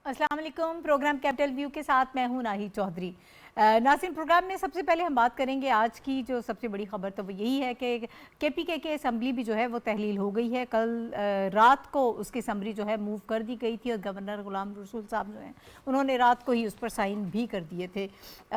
अस्सलाम वालेकुम। Programme capital view के साथ मैं हूं नाहिद चौधरी। नाज़रीन, प्रोग्राम में सबसे पहले हम बात करेंगे आज की जो सबसे बड़ी खबर, तो वो यही है कि केपीके के असम्बली भी जो है वो तहलील हो गई है। कल रात को उसकी असम्बली जो है मूव कर दी गई थी और गवर्नर गुलाम रसूल साहब जो हैं उन्होंने रात को ही उस पर साइन भी कर दिए थे।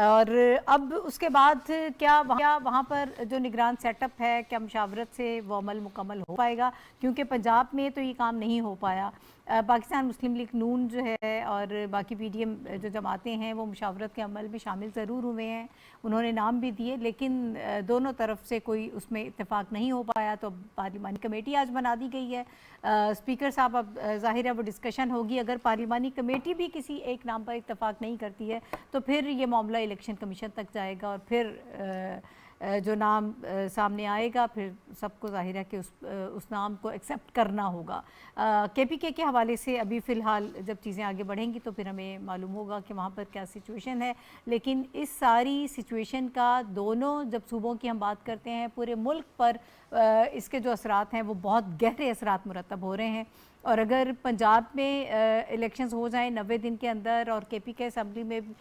और अब उसके बाद क्या वहाँ पर जो निगरान सेटअप है, क्या मुशावरत से वो अमल मुकम्मल हो पाएगा? क्योंकि पंजाब में तो ये काम नहीं हो पाया। पाकिस्तान मुस्लिम लीग नून जो है और बाकी पीडीएम जो जमातें हैं वो मुशावरत के अमल में शामिल ज़रूर हुए हैं, उन्होंने नाम भी दिए, लेकिन दोनों तरफ से कोई उसमें इत्तेफाक नहीं हो पाया। तो पार्लिमानी कमेटी आज बना दी गई है। स्पीकर साहब, अब ज़ाहिर है वो डिस्कशन होगी। अगर पार्लिमानी कमेटी भी किसी एक नाम पर इत्तेफाक नहीं करती है तो फिर ये मामला इलेक्शन कमीशन तक जाएगा और फिर जो नाम सामने आएगा फिर सबको ज़ाहिर है कि उस नाम को एक्सेप्ट करना होगा। केपीके के हवाले से अभी फ़िलहाल जब चीज़ें आगे बढ़ेंगी तो फिर हमें मालूम होगा कि वहाँ पर क्या सिचुएशन है। लेकिन इस सारी सिचुएशन का दोनों जब सूबों की हम बात करते हैं, पूरे मुल्क पर इसके जो असरात हैं वो बहुत गहरे असरात मुरतब हो रहे हैं। और अगर पंजाब में इलेक्शंस हो जाएं 90 दिन के अंदर और केपीके असम्बली में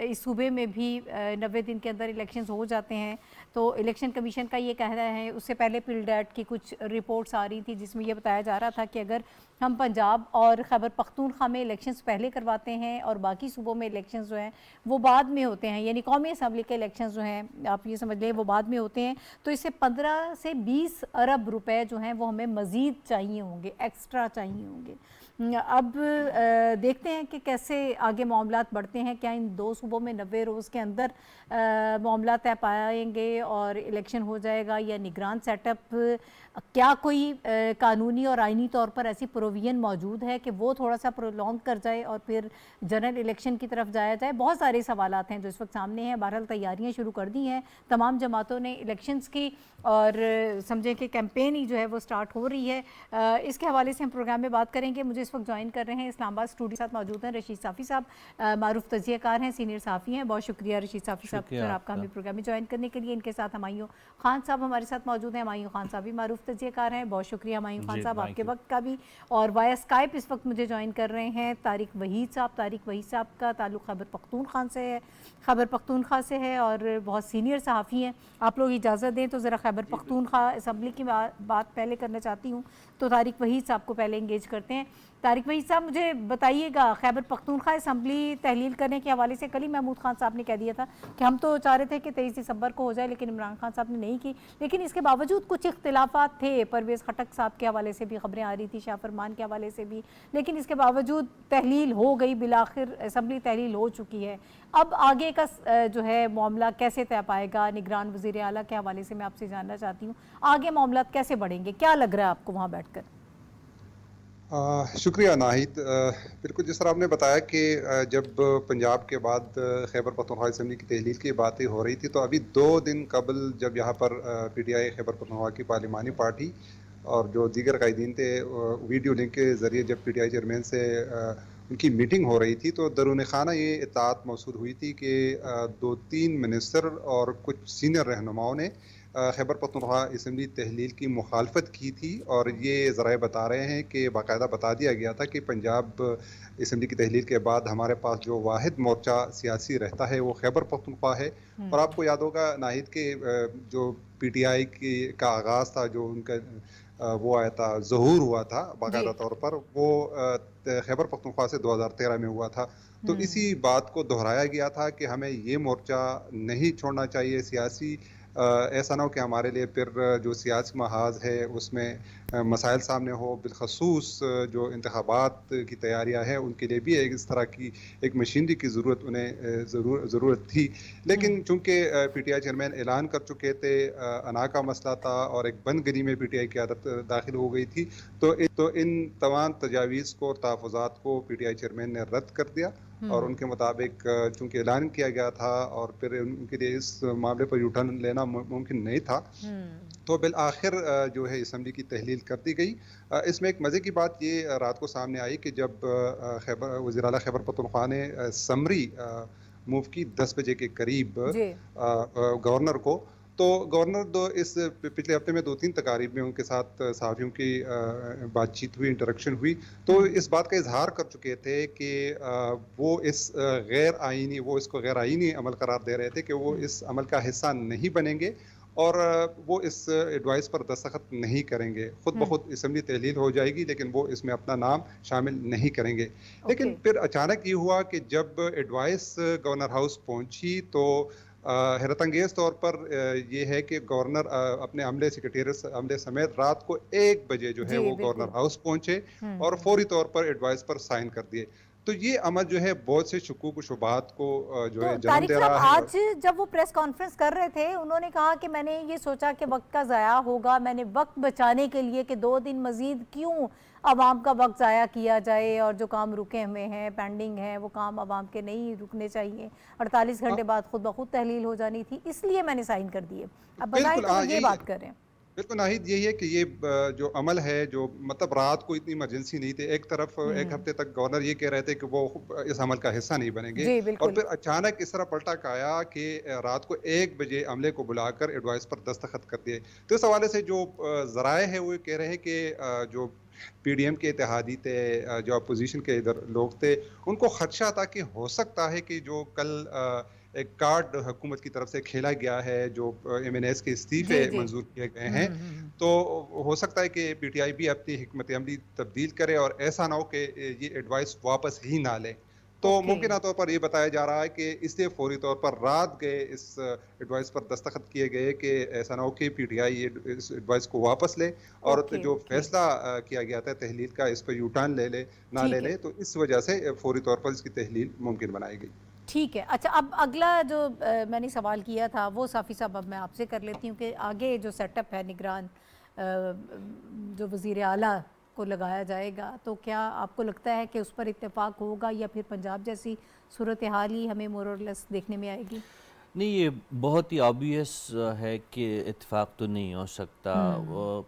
इस सूबे में भी 90 दिन के अंदर इलेक्शंस हो जाते हैं तो इलेक्शन कमीशन का ये कहना है, उससे पहले पिलडैट की कुछ रिपोर्ट्स आ रही थी जिसमें यह बताया जा रहा था कि अगर हम पंजाब और खैबर पख्तूनख्वा में इलेक्शंस पहले करवाते हैं और बाकी सूबों में इलेक्शंस जो हैं वो बाद में होते हैं, यानी कौमी असम्बली के इलेक्शंस जो हैं आप ये समझ लें वो बाद में होते हैं, तो इससे 15 से 20 अरब रुपए जो हैं वो हमें मज़ीद चाहिए होंगे, एक्स्ट्रा चाहिए होंगे। अब देखते हैं कि कैसे आगे मामलात बढ़ते हैं। क्या इन दो सूबों में 90 रोज़ के अंदर मामला तय पाएंगे और इलेक्शन हो जाएगा, या निगरान सेटअप, क्या कोई कानूनी और आइनी तौर पर ऐसी प्रोविजन मौजूद है कि वो थोड़ा सा प्रोलॉन्ग कर जाए और फिर जनरल इलेक्शन की तरफ जाया जाए? बहुत सारे सवालात हैं जो इस वक्त सामने हैं। बहरहाल तैयारियां शुरू कर दी हैं तमाम जमातों ने इलेक्शंस की, और समझें कि कैंपेन ही जो है वो स्टार्ट हो रही है। इसके हवाले से हम प्रोग्राम में बात करेंगे। मुझे इस वक्त ज्वाइन कर रहे हैं इस्लामाबाद स्टूडियो के साथ मौजूद हैं रशीद साफ़ी साहब, मारूफ तजियाकार हैं, सीनियर साफ़ी हैं। बहुत शुक्रिया रशीद साफ़ी साहब सर आपका हमें प्रोग्राम में ज्वाइन करने के लिए। इनके साथ हमायूं खान साहब हमारे साथ मौजूद हैं। हमायूं खान साहब भी मारूफ तजियाकार हैं। बहुत शुक्रिया हमायूं खान साहब आपके वक्त का भी। और वाया स्काइप इस वक्त मुझे ज्वाइन कर रहे हैं तारिक वहीद साहब। तारिक वहीद साहब का ताल्लुक़ खैबर पख्तूनख्वा से है, खैबर पख्तूनख्वा से है और बहुत सीनियर सहाफ़ी हैं। आप लोग इजाज़त दें तो ज़रा खैबर पख्तूनख्वा असम्बली की बात पहले करना चाहती हूँ, तो तारिक वहीद साहब को पहले इंगेज करते हैं। तारिक वहीद साहब, मुझे बताइएगा, खैबर पख्तूनख्वा असम्बली तहलील करने के हवाले से कल ही महमूद खान साहब ने कह दिया था कि हम तो चाह रहे थे कि 23 दिसंबर को हो जाए, लेकिन इमरान खान साहब ने नहीं की। लेकिन इसके बावजूद कुछ इख्तिलाफात थे, परवेज़ खटक साहब के हवाले से भी खबरें आ रही थी, शाह फरमान के हवाले से भी, लेकिन इसके बावजूद तहलील हो गई, बिलाखिर असम्बली तहलील हो चुकी है। अब आगे का जो है मामला कैसे तय पाएगा? निगरान वज़ीर आला के हवाले से मैं आपसे जानना चाहती हूँ, आगे मामला कैसे बढ़ेंगे, क्या लग रहा है आपको वहाँ बैठ कर? शुक्रिया नाहिद। बिल्कुल जिस तरह आपने बताया कि जब पंजाब के बाद खैबर पख्तूनख्वा असम्बली की तहलील की बातें हो रही थी, तो अभी 2 दिन कबल जब यहाँ पर पीटीआई खैबर पख्तूनख्वा की पार्लिमानी पार्टी और जो दीगर कायदीन थे, वीडियो लिंक के ज़रिए जब पीटीआई चेयरमैन से उनकी मीटिंग हो रही थी, तो दरून खाना ये इत्तात मौसूल हुई थी कि 2-3 मिनिस्टर और कुछ सीनियर रहनुमाओं ने खैबर पख्तूनख्वा असम्बली तहलील की मुखालफत की थी। और ये ज़राए बता रहे हैं कि बाकायदा बता दिया गया था कि पंजाब असम्बली की तहलील के बाद हमारे पास जो वाहिद मोर्चा सियासी रहता है वो खैबर पख्तूनख्वा है। और आपको याद होगा नाहिद के जो पीटीआई की का आगाज़ था, जो उनका वो आया था, ज़हूर हुआ था बाकायदा तौर पर, वो खैबर पख्तूनख्वा से 2013 में हुआ था। तो इसी बात को दोहराया गया था कि हमें ये मोर्चा नहीं छोड़ना चाहिए सियासी। ऐसा ना हो कि हमारे लिए फिर जो सियासी महाज है उसमें मसाइल सामने हो, बिलखसूस जो इंतखाबात की तैयारियां हैं उनके लिए भी एक इस तरह की एक मशीनरी की ज़रूरत उन्हें ज़रूरत थी। लेकिन चूंकि पीटीआई चेयरमैन ऐलान कर चुके थे, अना का मसला था और एक बंद गली में पीटीआई की आदत दाखिल हो गई थी, तो इन तमाम तजावीज़ को और तहफ़्फ़ुज़ात को पीटीआई चेयरमैन ने रद्द कर दिया। और उनके मुताबिक चूंकि ऐलान किया गया था और फिर उनके लिए इस मामले पर यूटर्न लेना मुमकिन नहीं था, तो बिल आखिर जो है असम्बली की तहलील कर दी गई। इसमें एक मज़े की बात ये रात को सामने आई कि जब खैबर वज़ीर आला खैबर पख्तूनख्वा ने समरी मूव की 10 बजे के करीब गवर्नर को, तो गवर्नर इस पिछले हफ्ते में 2-3 तकारीब में उनके साथ सहाफ़ियों की बातचीत हुई, इंटरेक्शन हुई, तो इस बात का इजहार कर चुके थे कि वो इसको गैर आईनी अमल करार दे रहे थे कि वो इस अमल का हिस्सा नहीं बनेंगे और वो इस एडवाइस पर दस्तखत नहीं करेंगे। खुद ब खुद असम्बली तहलील हो जाएगी, लेकिन वो इसमें अपना नाम शामिल नहीं करेंगे। लेकिन फिर अचानक ये हुआ कि जब एडवाइस गवर्नर हाउस पहुंची तो हैरत अंगेज तौर पर ये है कि गवर्नर अपने अमले समेत रात को 1 बजे जो है जी वो गवर्नर बिल्कुल। हाउस पहुंचे और फौरी तौर पर एडवाइस पर साइन कर दिए। तो ये अमल जो है बहुत से शुकूक व शुबहात को जो तो है जन्म तारिक दे साहब, रहा है। आज जब वो प्रेस कॉन्फ्रेंस कर रहे थे, उन्होंने कहा कि मैंने ये सोचा कि वक्त का ज़ाया होगा, मैंने वक्त बचाने के लिए कि 2 दिन मजीद क्यों आवाम का वक्त ज़ाया किया जाए, और जो काम रुके हुए हैं, पेंडिंग हैं, वो काम आवाम के नहीं रुकने चाहिए। 48 घंटे बाद खुद ब खुद तहलील हो जानी थी, इसलिए मैंने साइन कर दिए। अब बताएं बिल्कुल, तो वो हाँ, ये यही बात कर रहे हैं। बिल्कुल नाहिद, यही है कि ये जो अमल है, जो मतलब रात को इतनी इमरजेंसी नहीं थी। एक तरफ 1 हफ्ते तक गवर्नर ये कह रहे थे कि वो इस अमल का हिस्सा नहीं बनेंगे जी और बिल्कुल। फिर अचानक इस तरह पलटा आया कि रात को 1 बजे अमले को बुलाकर एडवाइस पर दस्तखत कर दिए। तो इस हवाले से जो ज़राए हैं वो ये कह रहे हैं कि जो पीडीएम के इत्तेहादी थे, जो अपोजिशन के इधर लोग थे, उनको खदशा था कि हो सकता है कि जो कल एक कार्ड हुकूमत की तरफ से खेला गया है, जो एमएनएस के इस्तीफे जी जी। मंजूर किए गए हैं, तो हो सकता है कि पीटीआई भी अपनी हिकमत अमली तब्दील करे और ऐसा ना हो कि ये एडवाइस वापस ही ना ले। तो ओके। मुमकिन तौर पर ये बताया जा रहा है कि इसलिए फौरी तौर पर रात गए इस एडवाइस पर दस्तखत किए गए कि ऐसा ना हो कि पीटीआई इस एडवाइस को वापस ले और ओके जो ओके। फैसला किया गया था तहलील का, इस पर यू टर्न ले ले ना ले ठीक है। ले, तो इस वजह से फौरी तौर पर इसकी तहलील मुमकिन बनाई गई। ठीक है। अच्छा, अब अगला जो मैंने सवाल किया था वो साफ़ी साहब अब मैं आपसे कर लेती हूँ कि आगे जो सेटअप है निगरान जो वज़ीर आला को लगाया जाएगा, तो क्या आपको लगता है कि उस पर इत्तेफाक होगा या फिर पंजाब जैसी सूरत हाल ही हमें मोर और लेस देखने में आएगी? नहीं, ये बहुत ही ऑब्वियस है कि इत्तेफाक तो नहीं हो सकता।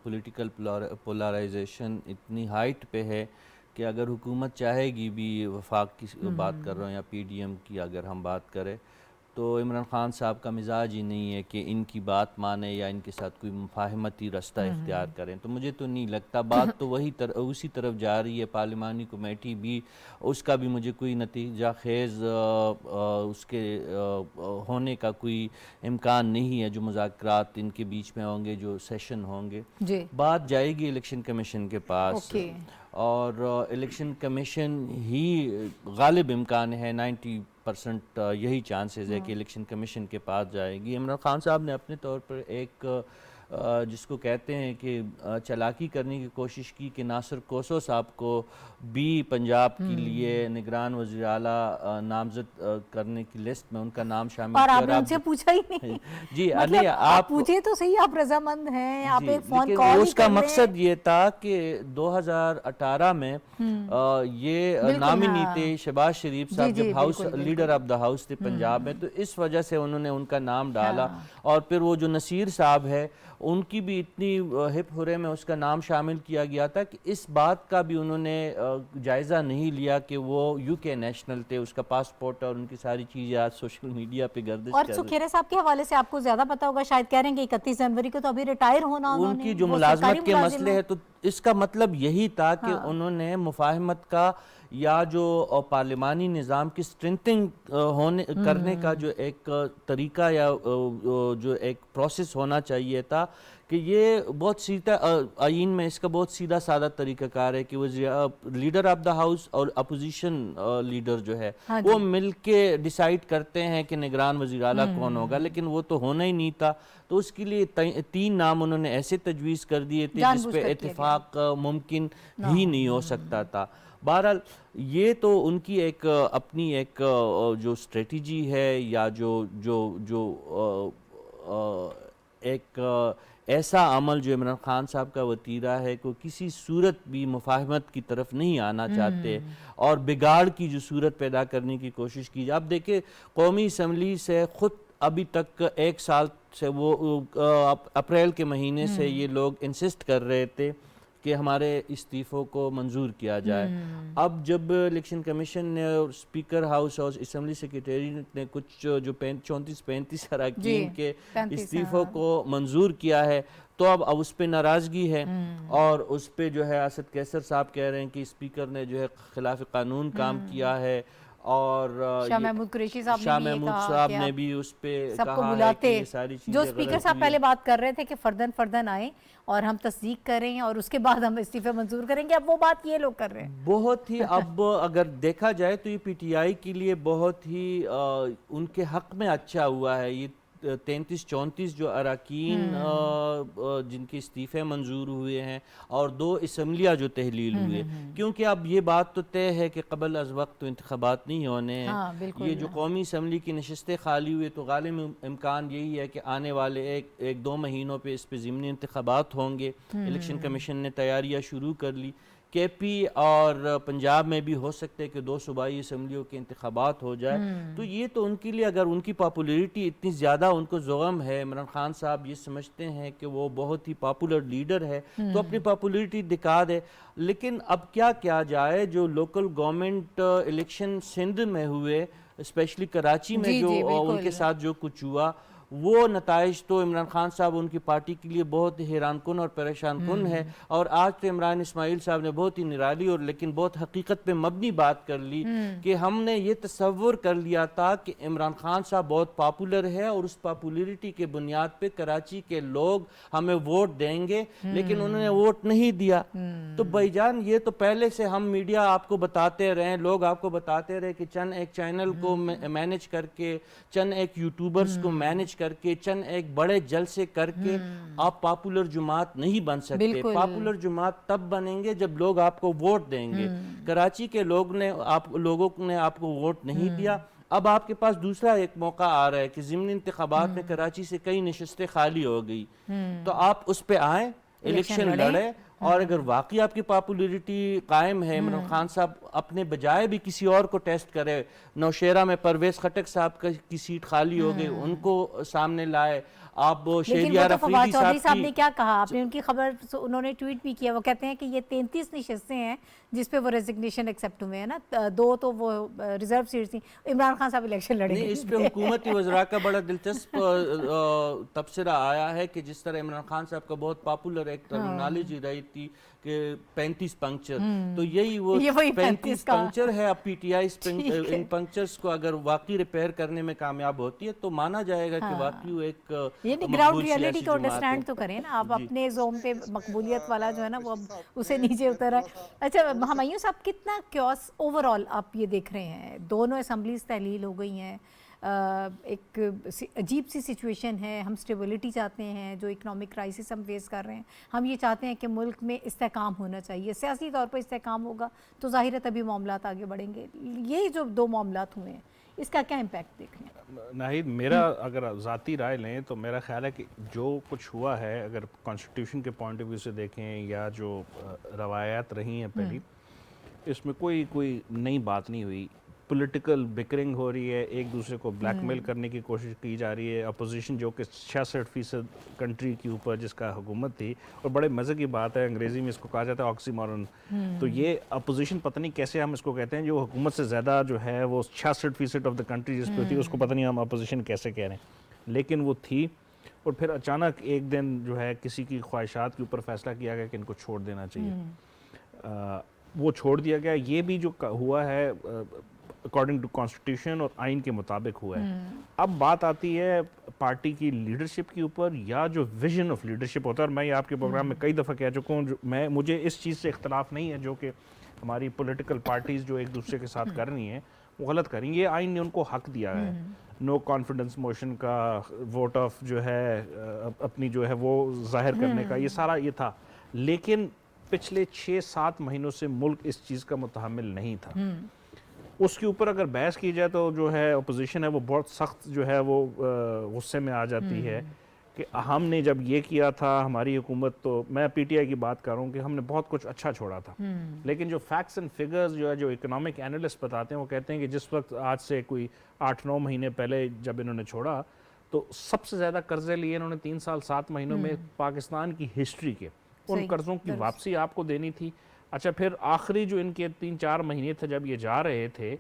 पॉलिटिकल पोलराइजेशन इतनी हाइट पे है कि अगर हुकूमत चाहेगी भी, वफाक की बात कर रहा हूँ या पीडीएम की अगर हम बात करें, तो इमरान खान साहब का मिजाज ही नहीं है कि इनकी बात माने या इनके साथ कोई मुफाहमती रास्ता इख्तियार करें। तो मुझे तो नहीं लगता, बात तो उसी तरफ जा रही है। पार्लिमानी कमेटी भी, उसका भी मुझे कोई नतीजा खेज़ उसके होने का कोई इम्कान नहीं है। जो मुज़ाकरात इनके बीच में होंगे, जो सेशन होंगे, जी। बात जाएगी इलेक्शन कमीशन के पास ओके। और इलेक्शन कमीशन ही गालिब इम्कान है, 90% यही चांसेस है कि इलेक्शन कमीशन के पास जाएगी। इमरान खान साहब ने अपने तौर पर एक जिसको कहते हैं कि चालाकी करने की कोशिश की कि नासिर कोसो साहब को भी पंजाब के लिए निगरान वज़ीर आला नामज़द करने की लिस्ट में उनका नाम शामिल और किया। आपने उनसे पूछा ही नहीं। जी, मतलब नहीं, आप पूछे तो सही, आप रजामंद हैं, आप एक फोन लेकिन कॉल ही उसका कर लें। मकसद ये था कि 2018 में ये नामिनी थे शहबाज शरीफ साहब, जब house leader of the house थे पंजाब में, तो इस वजह से उन्होंने उनका नाम डाला। और फिर वो जो नसीर साहब है, उनकी भी इतनी हिप हुरे में उसका नाम शामिल किया गया था कि इस बात का भी उन्होंने जायज़ा नहीं लिया कि वो यूके नेशनल थे। उसका पासपोर्ट और उनकी सारी चीज़ें आज सोशल मीडिया पे गर्दिश और सुखेरा साहब के हवाले से आपको ज्यादा पता होगा, शायद कह रहे हैं कि 31 जनवरी को तो अभी रिटायर होना उनकी जो मुलाजमत के मसले है, तो इसका मतलब यही था कि उन्होंने मुफाहमत का या जो पार्लिमानी निज़ाम की स्ट्रेंथिंग करने का जो एक तरीका या जो एक प्रोसेस होना चाहिए था, कि ये बहुत सीधा आइन में इसका बहुत सीधा साधा तरीक़ाकार है कि वो लीडर ऑफ द हाउस और अपोजिशन लीडर जो है वो मिल के डिसाइड करते हैं कि निगरान वज़ीर आला कौन होगा। लेकिन वो तो होना ही नहीं था, तो उसके लिए 3 नाम उन्होंने ऐसे तजवीज़ कर दिए थे जिस पे इत्तेफाक मुमकिन ही नहीं हो सकता था। बहरहाल ये तो उनकी एक अपनी एक जो स्ट्रेटजी है या जो जो जो एक ऐसा अमल जो इमरान खान साहब का वतीरा है को किसी सूरत भी मुफाहमत की तरफ नहीं आना चाहते और बिगाड़ की जो सूरत पैदा करने की कोशिश की। अब देखिए, कौमी असम्बली से खुद अभी तक 1 साल से वो अप्रैल के महीने से ये लोग इंसिस्ट कर रहे थे कि हमारे इस्तीफ़ों को मंजूर किया जाए। अब जब इलेक्शन कमीशन ने और स्पीकर हाउस और असम्बली सेक्रेटरीट ने कुछ जो 34-35 अरकान के इस्तीफ़ों को मंजूर किया है, तो अब उस पर नाराज़गी है और उस पर जो है असद कैसर साहब कह रहे हैं कि स्पीकर ने जो है खिलाफ कानून काम किया है। और शाह महमूद कुरैशी साहब ने भी उस पे कहा है कि ये सारी चीजें जो स्पीकर साहब पहले बात कर रहे थे कि फर्दन फर्दन आए और हम तस्दीक करें और उसके बाद हम इस्तीफे मंजूर करेंगे, अब वो बात ये लोग कर रहे हैं। बहुत ही अब अगर देखा जाए तो ये पीटीआई के लिए बहुत ही उनके हक में अच्छा हुआ है। ये 33-34 जो अरकान जिनके इस्तीफ़े मंजूर हुए हैं और 2 असम्बलियाँ जो तहलील हुए, क्योंकि अब ये बात तो तय है कि कबल अज़ वक्त तो इंतखाबात नहीं होने हैं। हाँ, ये जो कौमी असम्बली की नशस्तें खाली हुई, तो गालिब इम्कान यही है कि आने वाले एक 2 महीनों पे इस पे ज़िमनी इंतखाबात होंगे। इलेक्शन कमीशन ने तैयारियाँ शुरू कर ली। केपी और पंजाब में भी हो सकते हैं कि 2 सूबाई असम्बलियों के इंतखाबात हो जाए। तो ये तो उनके लिए, अगर उनकी पॉपुलैरिटी इतनी ज़्यादा उनको ज़ुग़म है, इमरान खान साहब ये समझते हैं कि वो बहुत ही पॉपुलर लीडर है, तो अपनी पॉपुलैरिटी दिखा दे। लेकिन अब क्या किया जाए, जो लोकल गवर्नमेंट इलेक्शन सिंध में हुए, स्पेशली कराची में जो उनके साथ जो कुछ हुआ, वो नताइज तो इमरान खान साहब उनकी पार्टी के लिए बहुत हैरान कुन और परेशान कुन है। और आज तो इमरान इस्माइल साहब ने बहुत ही निराली और लेकिन बहुत हकीकत पे मबनी बात कर ली कि हमने ये तसव्वुर कर लिया था कि इमरान खान साहब बहुत पॉपुलर है और उस पॉपुलरिटी के बुनियाद पे कराची के लोग हमें वोट देंगे, लेकिन उन्होंने वोट नहीं दिया। तो भाईजान, ये तो पहले से हम मीडिया आपको बताते रहे, लोग आपको बताते रहे कि चंद एक चैनल को मैनेज करके, चंद एक यूट्यूबर्स को मैनेज करके, चंद एक बड़े जलसे करके आप पॉपुलर जुमात नहीं बन सकते। पॉपुलर जुमात तब बनेंगे जब लोग आपको वोट देंगे। कराची के लोगों ने आपको वोट नहीं दिया। अब आपके पास दूसरा एक मौका आ रहा है कि ज़िमनी इंतखाबात में कराची से कई नशस्तें खाली हो गई, तो आप उस पे आए, इलेक्शन लड़े। और अगर वाकई आपकी पॉपुलैरिटी कायम है, इमरान खान साहब अपने बजाय भी किसी और को टेस्ट करे, नौशेरा में परवेज खटक साहब की सीट खाली हो गई, उनको सामने लाए। आप शेरिया रफीदी साहब ने क्या कहा, आपने उनकी खबर, उन्होंने ट्वीट भी किया, वो कहते हैं कि ये 33 नशस्तें हैं जिस पे वो रेजिग्नेशन एक्सेप्ट हुए हैं ना, 2 तो वो रिजर्व सीट थी, इमरान खान साहब इलेक्शन लड़ेंगे। इस पे हुकूमती वज़रा का बड़ा दिलचस्प तबसरा आया है कि जिस तरह इमरान खान साहब का बहुत पॉपुलर एक टर्मिनोलॉजी रही थी कि 35 पंक्चर, तो यही वो 35 पंक्चर है। अब पीटीआई इन पंक्चर्स को अगर वाकई रिपेयर करने में कामयाब होती है तो माना जाएगा कि वाकई वो एक ग्राउंड रियलिटी को अंडरस्टैंड तो करें ना आप। अपने जोम पे मकबूलियत वाला जो है ना वो उसे नीचे उतर है। अच्छा हमायूं साहब, कितना क्योस ओवरऑल आप ये देख रहे हैं, दोनों असम्बलीज तहलील हो गई हैं, एक अजीब सी सिचुएशन है, हम स्टेबिलिटी चाहते हैं, जो इकोनॉमिक क्राइसिस हम फेस कर रहे हैं, हम ये चाहते हैं कि मुल्क में इस्तेहकाम होना चाहिए, सियासी तौर पर इस्तेहकाम होगा तो ज़ाहिर है तभी मामलात आगे बढ़ेंगे। ये जो 2 मामलात हुए हैं, इसका क्या इम्पैक्ट देख रहे हैं? नाहिद, मेरा अगर ज़ाती राय लें तो मेरा ख्याल है कि जो कुछ हुआ है, अगर कॉन्स्टिट्यूशन के पॉइंट ऑफ व्यू से देखें या जो रवायात रही हैं पहली, इसमें कोई नई बात नहीं हुई। पॉलिटिकल बिकरिंग हो रही है, एक दूसरे को ब्लैकमेल करने की कोशिश की जा रही है। अपोजिशन जो कि 66% कंट्री के ऊपर जिसका हुकूमत थी, और बड़े मज़े की बात है, अंग्रेज़ी में इसको कहा जाता है ऑक्सीमोरन। तो ये अपोजिशन पता नहीं कैसे हम इसको कहते हैं, जो हुकूमत से ज़्यादा जो है वो 66% ऑफ द कंट्री जिस पर थी, उसको पता नहीं हम अपोजिशन कैसे कह रहे हैं, लेकिन वो थी। और फिर अचानक एक दिन जो है किसी की ख्वाहिशात के ऊपर फैसला किया गया कि इनको छोड़ देना चाहिए। वो छोड़ दिया गया। ये भी जो हुआ है अकॉर्डिंग टू कॉन्स्टिट्यूशन और आइन के मुताबिक हुआ है। अब बात आती है पार्टी की लीडरशिप के ऊपर, या जो विजन ऑफ लीडरशिप होता है। और मैं ये आपके प्रोग्राम में कई दफ़ा कह चुका हूँ, मुझे इस चीज़ से इख्तलाफ नहीं है जो कि हमारी पॉलिटिकल पार्टीज़ जो एक दूसरे के साथ कर रही हैं वो गलत कर रही हैं। ये आइन ने उनको हक दिया है। नो कॉन्फिडेंस मोशन का, वोट ऑफ जो है अपनी जो है वो जाहिर करने का, ये सारा ये था। लेकिन पिछले 6-7 महीनों से मुल्क इस चीज़ का मुतहम्मिल नहीं था। उसके ऊपर अगर बहस की जाए तो जो है अपोजिशन है वो बहुत सख्त जो है वो गुस्से में आ जाती है कि हमने जब ये किया था, हमारी हुकूमत, तो मैं पीटीआई की बात कर रहा हूँ कि हमने बहुत कुछ अच्छा छोड़ा था। लेकिन जो फैक्ट्स एंड फिगर्स जो है, जो इकोनॉमिक एनालिस्ट बताते हैं, वो कहते हैं कि जिस वक्त आज से कोई 8-9 महीने पहले जब इन्होंने छोड़ा तो सबसे ज़्यादा कर्जे लिए इन्होंने 3 साल 7 महीनों में पाकिस्तान की हिस्ट्री के। उन कर्जों की वापसी आपको देनी थी। अच्छा, फिर आखिरी जो इनके 3-4 महीने थे जब ये जा रहे थे,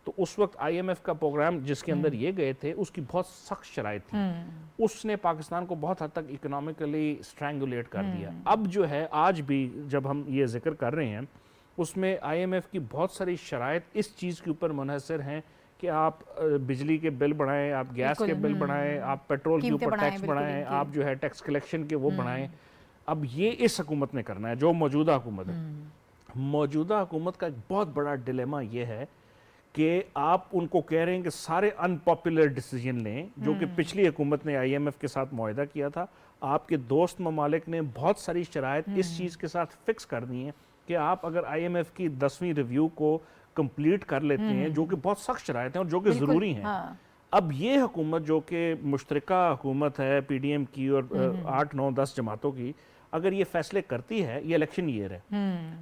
तो उस वक्त IMF का प्रोग्राम जिसके अंदर ये गए थे उसकी बहुत सख्त शराइत थी, उसने पाकिस्तान को बहुत हद तक इकोनॉमिकली स्ट्रैंगुलेट कर दिया। अब जो है आज भी जब हम ये जिक्र कर रहे हैं उसमें IMF की बहुत सारी शराइत इस चीज़ के ऊपर मुनहसर हैं कि आप बिजली के बिल बढ़ाएं, आप गैस के बिल बढ़ाएं, आप पेट्रोल के ऊपर टैक्स बढ़ाएं, आप जो है टैक्स कलेक्शन के वो बढ़ाएं। अब ये इस हुकूमत ने करना है, जो मौजूदा हुकूमत है। मौजूदा हुकूमत का एक बहुत बड़ा डिलेमा ये है कि आप उनको कह रहे हैं कि सारे अनपॉपुलर डिसीजन लें, जो कि पिछली हुकूमत ने IMF के साथ मुआहदा किया था। आपके दोस्त ममालिक ने बहुत सारी शराइत इस चीज़ के साथ फिक्स कर दी हैं कि आप अगर IMF की 10वीं रिव्यू को कंप्लीट कर लेते हैं, जो कि बहुत सख्त शराइत हैं और जो कि ज़रूरी हैं। हाँ। अब ये हुकूमत जो कि मुश्तरका हुकूमत है PDM की और 8, 9, 10 जमातों की, अगर ये फैसले करती है, ये इलेक्शन ईयर है,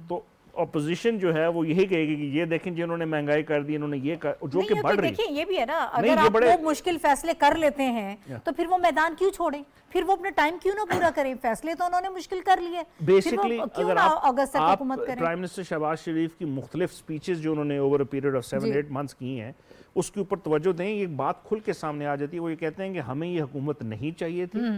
तो अपोजिशन जो है वो यही कहेगी कि ये देखें जिन्होंने महंगाई कर दी, इन्होंने ये कर, जो कि बढ़ रही है। देखिए ये भी है ना, अगर आप वो मुश्किल फैसले कर लेते हैं तो फिर वो मैदान क्यों छोड़ें, फिर वो अपना टाइम क्यों ना पूरा करें? फैसले तो उन्होंने मुश्किल कर लिए। बेसिकली अगर आप प्राइम मिनिस्टर शहबाज शरीफ की मुख्तलिफ स्पीचेस जो उन्होंने over a period of 7-8 months की हैं, उसके ऊपर तवज्जो दें, एक बात खुल के सामने आ जाती है। वो ये कहते हैं कि हमें ये हुकूमत नहीं चाहिए थी,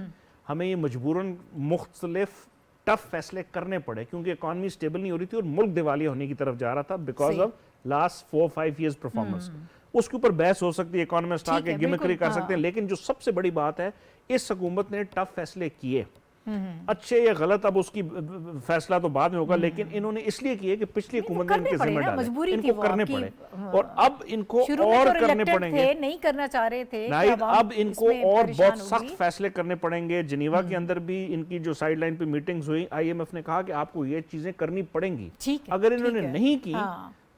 हमें ये मजबूरन मुख्तलिफ टफ फैसले करने पड़े क्योंकि इकॉनमी स्टेबल नहीं हो रही थी और मुल्क दिवालिया होने की तरफ जा रहा था because of last 4-5 years performance. उसके ऊपर बहस हो सकती है, इकोनॉमिस्ट आके गिमिक्री कर सकते हैं, लेकिन जो सबसे बड़ी बात है, इस हुकूमत ने टफ फैसले किए, अच्छे या गलत अब उसकी फैसला तो बाद में होगा, लेकिन इन्होंने इसलिए किए कि पिछली हुकूमत ने इनके जिम्मे डाले, इनको करने पड़े और अब इनको और करने पड़ेंगे। नहीं करना चाह रहे थे, अब इनको और बहुत सख्त फैसले करने पड़ेंगे। जिनीवा के अंदर भी इनकी जो साइडलाइन पे मीटिंग्स हुई, IMF ने कहा कि आपको ये चीजें करनी पड़ेंगी। अगर इन्होंने नहीं की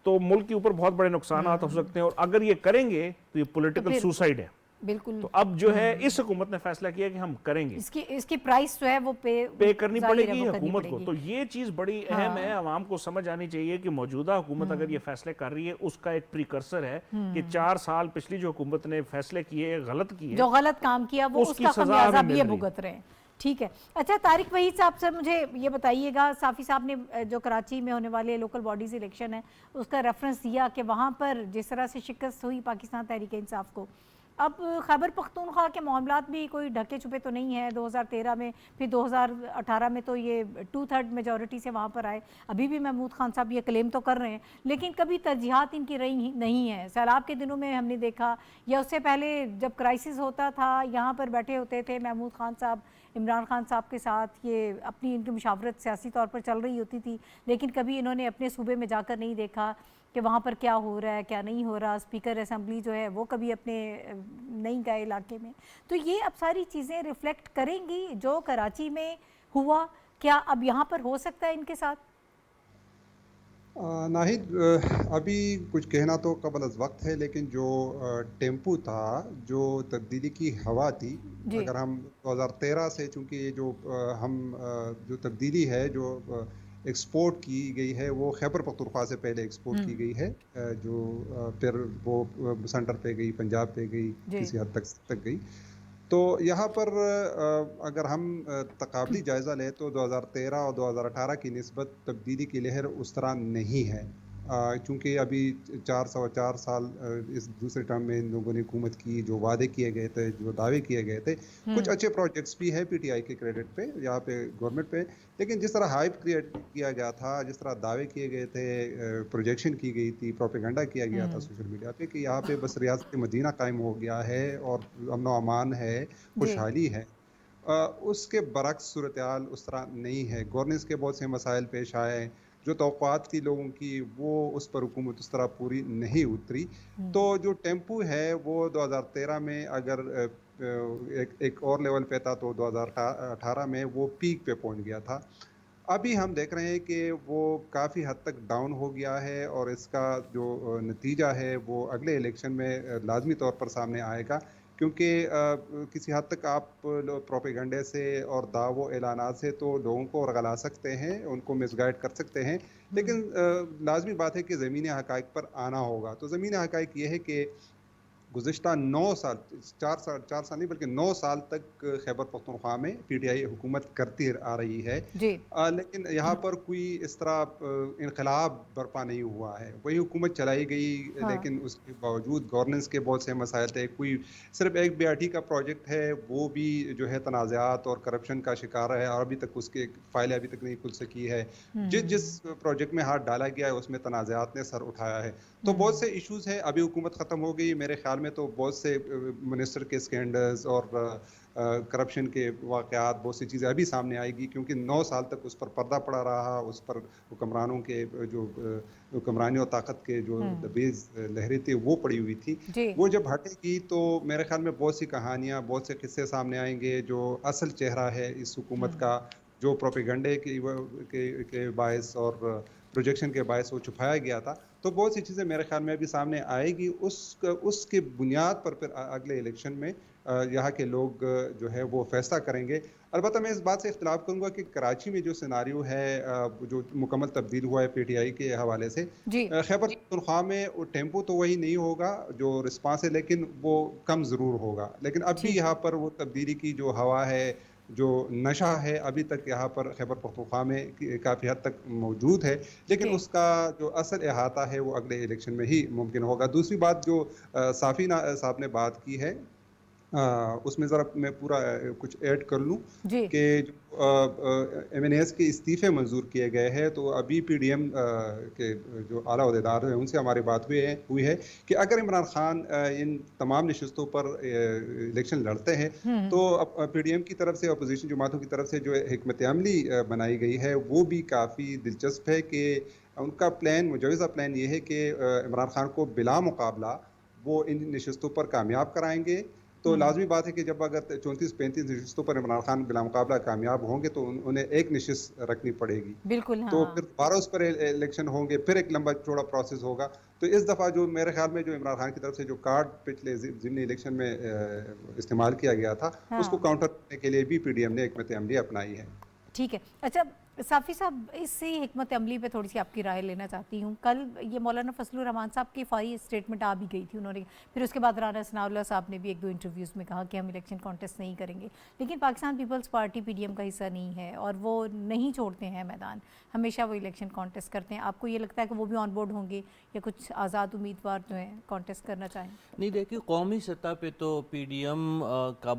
तो मुल्क के ऊपर बहुत बड़े नुकसान हो सकते हैं, और अगर ये करेंगे तो ये पॉलिटिकल सुसाइड है। बिल्कुल। तो अब जो है इस हुकूमत ने फैसला किया कि हम करेंगे, इसकी प्राइस जो है वो पे करनी पड़ेगी हुकूमत को। तो ये चीज बड़ी अहम है, आवाम को समझ आनी चाहिए कि मौजूदा हुकूमत अगर ये फैसले कर रही है, उसका एक प्रीकर्सर है कि 4 साल पिछली जो हुकूमत ने फैसले किए, गलत किए, जो गलत काम किया, वो उसका खमियाजा भी भुगत रहे हैं। ठीक है। अच्छा तारिक वहीद साहब, सर मुझे ये बताइएगा, साफ़ी साहब ने जो कराची में होने वाले लोकल बॉडीज़ इलेक्शन है उसका रेफरेंस दिया कि वहाँ पर जिस तरह से शिकस्त हुई पाकिस्तान तहरीक इंसाफ को, अब खैबर पख्तूनख्वा के मामलात भी कोई ढके छुपे तो नहीं है। 2013 में, फिर 2018 में तो ये 2/3 मेजॉरिटी से वहाँ पर आए। अभी भी महमूद खान साहब ये क्लेम तो कर रहे हैं, लेकिन कभी तरजीहात इनकी रही नहीं है। सैलाब के दिनों में हमने देखा, या उससे पहले जब क्राइसिस होता था, यहाँ पर बैठे होते थे महमूद खान साहब इमरान खान साहब के साथ, ये अपनी इनकी मुशावरत सियासी तौर पर चल रही होती थी, लेकिन कभी इन्होंने अपने सूबे में जाकर नहीं देखा कि वहाँ पर क्या हो रहा है, क्या नहीं हो रहा। स्पीकर असेंबली जो है वो कभी अपने नहीं गए इलाके में। तो ये अब सारी चीज़ें रिफ्लेक्ट करेंगी जो कराची में हुआ, क्या अब यहाँ पर हो सकता है इनके साथ? नाहिद, अभी कुछ कहना तो कबल अज़ वक्त है, लेकिन जो टेम्पो था, जो तब्दीली की हवा थी, अगर हम 2013 से, चूँकि ये जो हम जो तब्दीली है जो एक्सपोर्ट की गई है वो खैबर पख्तूनख्वा से पहले एक्सपोर्ट की गई है, जो फिर वो सेंटर पे गई, पंजाब पे गई, किसी हद तक गई। तो यहाँ पर अगर हम तकाबली जायज़ा लें तो 2013 और 2018 की निस्बत तब्दीली की लहर उस तरह नहीं है, चूँकि अभी 4 साल इस दूसरे टर्म में इन लोगों ने हुकूमत की, जो वादे किए गए थे, जो दावे किए गए थे, कुछ अच्छे प्रोजेक्ट्स भी है PTI के क्रेडिट पे, यहाँ पे गवर्नमेंट पे, लेकिन जिस तरह हाइप क्रिएट किया गया था, जिस तरह दावे किए गए थे, प्रोजेक्शन की गई थी, प्रोपेगेंडा किया गया था सोशल मीडिया पे कि यहाँ पे बस रियासत मदीना कायम हो गया है और अमन व अमान है, खुशहाली है, उसके बरक्स सूरत हाल उस तरह नहीं है। गवर्नेंस के बहुत से मसाइल पेश आए, जो तौक़ात थी लोगों की वो उस पर हुकूमत उस तरह पूरी नहीं उतरी। तो जो टेम्पो है वो 2013 में अगर एक और लेवल पे था तो 2018 में वो पीक पे पहुंच गया था। अभी हम देख रहे हैं कि वो काफ़ी हद तक डाउन हो गया है और इसका जो नतीजा है वो अगले इलेक्शन में लाजमी तौर पर सामने आएगा, क्योंकि किसी हद तक आप प्रोपेगेंडे से और दावों ऐलानात से तो लोगों को रगला सकते हैं, उनको मिसगाइड कर सकते हैं, लेकिन लाजमी बात है कि ज़मीनी हक़ाइक़ पर आना होगा। तो ज़मीनी हक़ाइक़ ये है कि गुज़िश्ता 9 साल, 4 साल नहीं बल्कि 9 साल तक खैबर पख्तूनख्वा में पीटीआई हुकूमत करती आ रही है। जी। लेकिन यहाँ पर कोई इस तरह इनकलाब बर्पा नहीं हुआ है, वही हुकूमत चलाई गई। हाँ। लेकिन उसके बावजूद गवर्नेंस के बहुत से मसाइल थे। कोई सिर्फ एक BRT का प्रोजेक्ट है, वो भी जो है तनाज़ात और करप्शन का शिकार है और अभी तक उसकी फाइलें अभी तक नहीं खुल सकी है। जिस प्रोजेक्ट में हाथ डाला गया है उसमें तनाज़ात ने सर उठाया है। तो बहुत से इश्यूज हैं। अभी हुकूमत ख़त्म हो गई, मेरे ख्याल में तो बहुत से मिनिस्टर के स्कैंडल्स और करप्शन के वाक़यात, बहुत सी चीज़ें अभी सामने आएगी, क्योंकि 9 साल तक उस पर पर्दा पड़ा रहा, उस पर हुक्मरानों के जो हुक्मरानी और ताकत के जो दबेज़ लहरें थी वो पड़ी हुई थी। वो जब हटेगी तो मेरे ख्याल में बहुत सी कहानियाँ, बहुत से किस्से सामने आएंगे। जो असल चेहरा है इस हुकूमत का, जो प्रोपेगंडे के बायस और प्रोजेक्शन के बायस वो छुपाया गया था, तो बहुत सी चीज़ें मेरे ख्याल में अभी सामने आएगी। उसके बुनियाद पर फिर अगले इलेक्शन में यहाँ के लोग जो है वो फैसला करेंगे। अलबत्ता मैं इस बात से इख्तिलाफ करूँगा कि कराची में जो सिनारियो है, जो मुकम्मल तब्दील हुआ है पीटीआई के हवाले से, खैबर पख्तूनख्वा में वो टेम्पो तो वही नहीं होगा जो रिस्पांस है, लेकिन वो कम ज़रूर होगा। लेकिन अब भी यहाँ पर वो तब्दीली की जो हवा है, जो नशा है, अभी तक यहाँ पर खैबर पख्तूनख्वा में काफ़ी हद तक मौजूद है। लेकिन उसका जो असल अहाता है वो अगले इलेक्शन में ही मुमकिन होगा। दूसरी बात जो साफ़ी साहब ने बात की है, उसमें ज़रा मैं पूरा कुछ ऐड कर लूँ कि MNAs के इस्तीफ़े मंजूर किए गए हैं। तो अभी PDM के जो आला ओहदेदार हैं उनसे हमारी बात हुई है कि अगर इमरान खान इन तमाम नशिस्तों पर इलेक्शन लड़ते हैं तो PDM की तरफ से, अपोजिशन जमातों की तरफ से जो हिकमत अमली बनाई गई है वो भी काफ़ी दिलचस्प है कि उनका प्लान, मुजवज़ा प्लान ये है कि इमरान खान को बिला मुकाबला वो इन नशिस्तों पर कामयाब कराएंगे। तो लाजमी बात है कि जब अगर 34-35 नशिस्तों पर इमरान खान बिला मुकाबला कामयाब होंगे तो उन्हें एक नशिस्त रखनी पड़ेगी। बिल्कुल, हाँ। तो फिर दोबारा उस पर इलेक्शन होंगे, फिर एक लंबा चौड़ा प्रोसेस होगा। तो इस दफ़ा जो मेरे ख्याल में जो इमरान खान की तरफ से जो कार्ड पिछले ज़िमनी इलेक्शन में इस्तेमाल किया गया था, उसको काउंटर करने के लिए भी PDM ने हिकमत अमली अपनाई है। ठीक है। अच्छा साफ़ी साहब, इसी हिकमत अमली पे थोड़ी सी आपकी राय लेना चाहती हूँ। कल ये मौलाना फजलुर रहमान साहब की फ़ौरी स्टेटमेंट आ भी गई थी उन्होंने, फिर उसके बाद राना सनाउल्लाह साहब ने भी 1-2 इंटरव्यूज़ में कहा कि हम इलेक्शन कॉन्टेस्ट नहीं करेंगे। लेकिन पाकिस्तान पीपल्स पार्टी PDM का हिस्सा नहीं है और वो नहीं छोड़ते हैं मैदान, हमेशा वो इलेक्शन कॉन्टेस्ट करते हैं। आपको ये लगता है कि वो भी ऑन बोर्ड होंगे या कुछ आज़ाद उम्मीदवार जो हैं कॉन्टेस्ट करना चाहें? नहीं, देखिए, कौमी सतह पे तो PDM का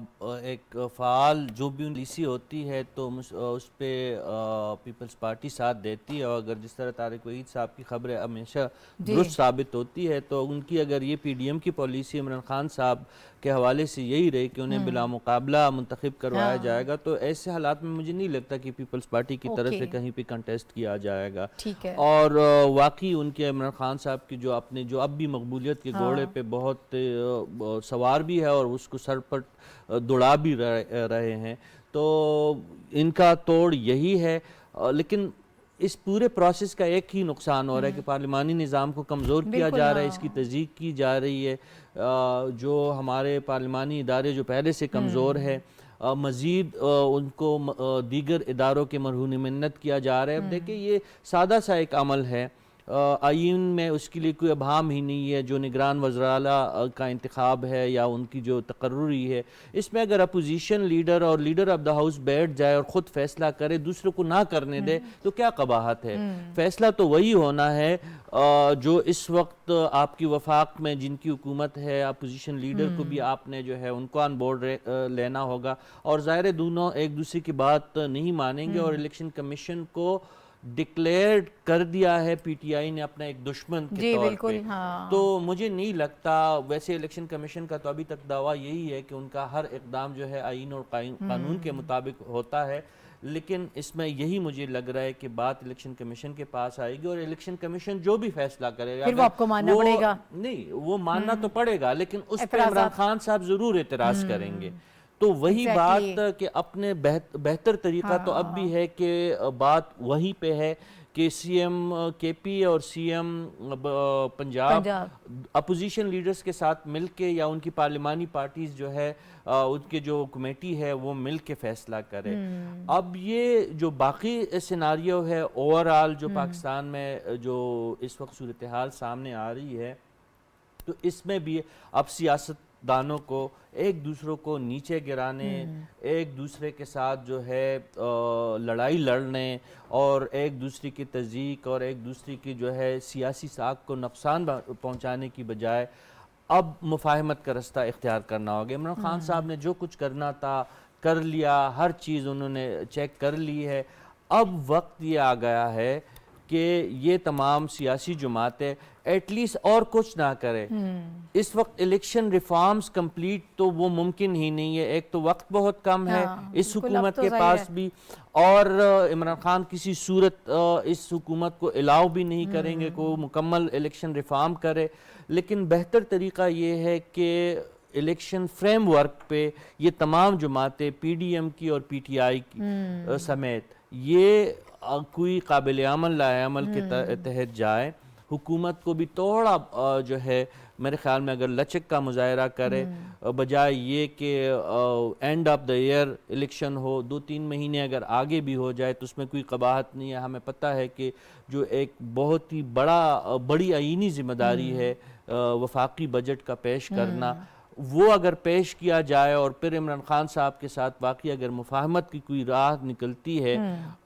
एक फ़ाल जो भी पॉलिसी होती है तो उस पर पीपल्स पार्टी साथ देती है। और अगर जिस तरह तारिक वहीद साहब की खबरें हमेशा दुरुस्त साबित होती है तो उनकी अगर ये PDM की पॉलिसी इमरान खान साहब के हवाले से यही रही कि उन्हें बिला मुकाबला मुंतखब करवाया जाएगा, तो ऐसे हालात में मुझे नहीं लगता कि पीपल्स पार्टी की तरफ से कहीं पे कंटेस्ट किया जाएगा। ठीक है। और वाकई उनके इमरान खान साहब की जो अपने जो अब भी मकबूलियत के घोड़े पे बहुत सवार भी है और उसको सर पर दौड़ा भी रहे हैं, तो इनका तोड़ यही है। लेकिन इस पूरे प्रोसेस का एक ही नुकसान हो रहा है कि पार्लिमानी निज़ाम को कमज़ोर किया जा रहा है, इसकी तज़यीक़ की जा रही है। जो हमारे पार्लिमानी इदारे जो पहले से कमज़ोर है, मज़ीद उनको दीगर इदारों के मरहून मिन्नत किया जा रहा है। अब देखिए, ये सादा सा एक अमल है, आईन में उसके लिए कोई अभाम ही नहीं है। जो निगरान वज़राला का इंतखाब है या उनकी जो तकर्रुरी है, इसमें अगर अपोजिशन लीडर और लीडर ऑफ द हाउस बैठ जाए और ख़ुद फैसला करे, दूसरों को ना करने दे, तो क्या कबाहत है। फैसला तो वही होना है जो इस वक्त आपकी वफाक में जिनकी हुकूमत है, अपोजिशन लीडर को भी आपने जो है उनको ऑन बोर्ड लेना होगा। और ज़ाहिर है दोनों एक दूसरे की बात नहीं मानेंगे और इलेक्शन कमीशन को डिक्लेयर कर दिया है PTI ने अपना एक दुश्मन के तौर पे। तो मुझे नहीं लगता, वैसे इलेक्शन कमीशन का तो अभी तक दावा यही है कि उनका हर इकदाम जो है आईन और कानून के मुताबिक होता है, लेकिन इसमें यही मुझे लग रहा है कि बात इलेक्शन कमीशन के पास आएगी और इलेक्शन कमीशन जो भी फैसला करेगा फिर वो आपको मानना पड़ेगा। नहीं, वो मानना तो पड़ेगा, लेकिन उस पर इमरान खान साहब जरूर एतराज करेंगे। तो वही बात कि अपने बेहतर तरीका तो अब भी है कि बात वहीं पे है कि CM KP और CM पंजाब अपोजिशन लीडर्स के साथ मिलके या उनकी पार्लिमानी पार्टीज जो है उनके जो कमेटी है वो मिल के फैसला करे। अब ये जो बाकी सिनारियो है ओवरऑल जो पाकिस्तान में जो इस वक्त सूरत हाल सामने आ रही है, तो इसमें भी अब सियासतदानों को एक दूसरों को नीचे गिराने, एक दूसरे के साथ जो है लड़ाई लड़ने और एक दूसरे की तज़यीक़ और एक दूसरे की जो है सियासी साख को नुकसान पहुँचाने की बजाय अब मुफाहमत का रास्ता इख्तियार करना होगा। इमरान खान साहब ने जो कुछ करना था कर लिया, हर चीज़ उन्होंने चेक कर ली है। अब वक्त ये आ गया है कि ये तमाम सियासी जमातें एटलीस्ट और कुछ ना करें। इस वक्त इलेक्शन रिफॉर्म्स कंप्लीट तो वो मुमकिन ही नहीं है। एक तो वक्त बहुत कम है इस हुकूमत के पास भी, और इमरान खान किसी सूरत इस हुकूमत को अलाउ भी नहीं करेंगे को मुकम्मल इलेक्शन रिफॉर्म करे। लेकिन बेहतर तरीका ये है कि इलेक्शन फ्रेमवर्क पे ये तमाम जमातें PDM की और PTI की समेत ये कोई काबिल अमल लाएअमल के तहत जाए। हुकूमत को भी थोड़ा जो है मेरे ख्याल में अगर लचक का मुजाहरा करे, बजाय ये कि end of the year election हो, 2-3 महीने अगर आगे भी हो जाए तो उसमें कोई कबाहत नहीं है। हमें पता है कि जो एक बहुत ही बड़ी आईनी जिम्मेदारी है वफाकी बजट का पेश करना, वो अगर पेश किया जाए और फिर इमरान खान साहब के साथ वाकई अगर मुफाहमत की कोई राह निकलती है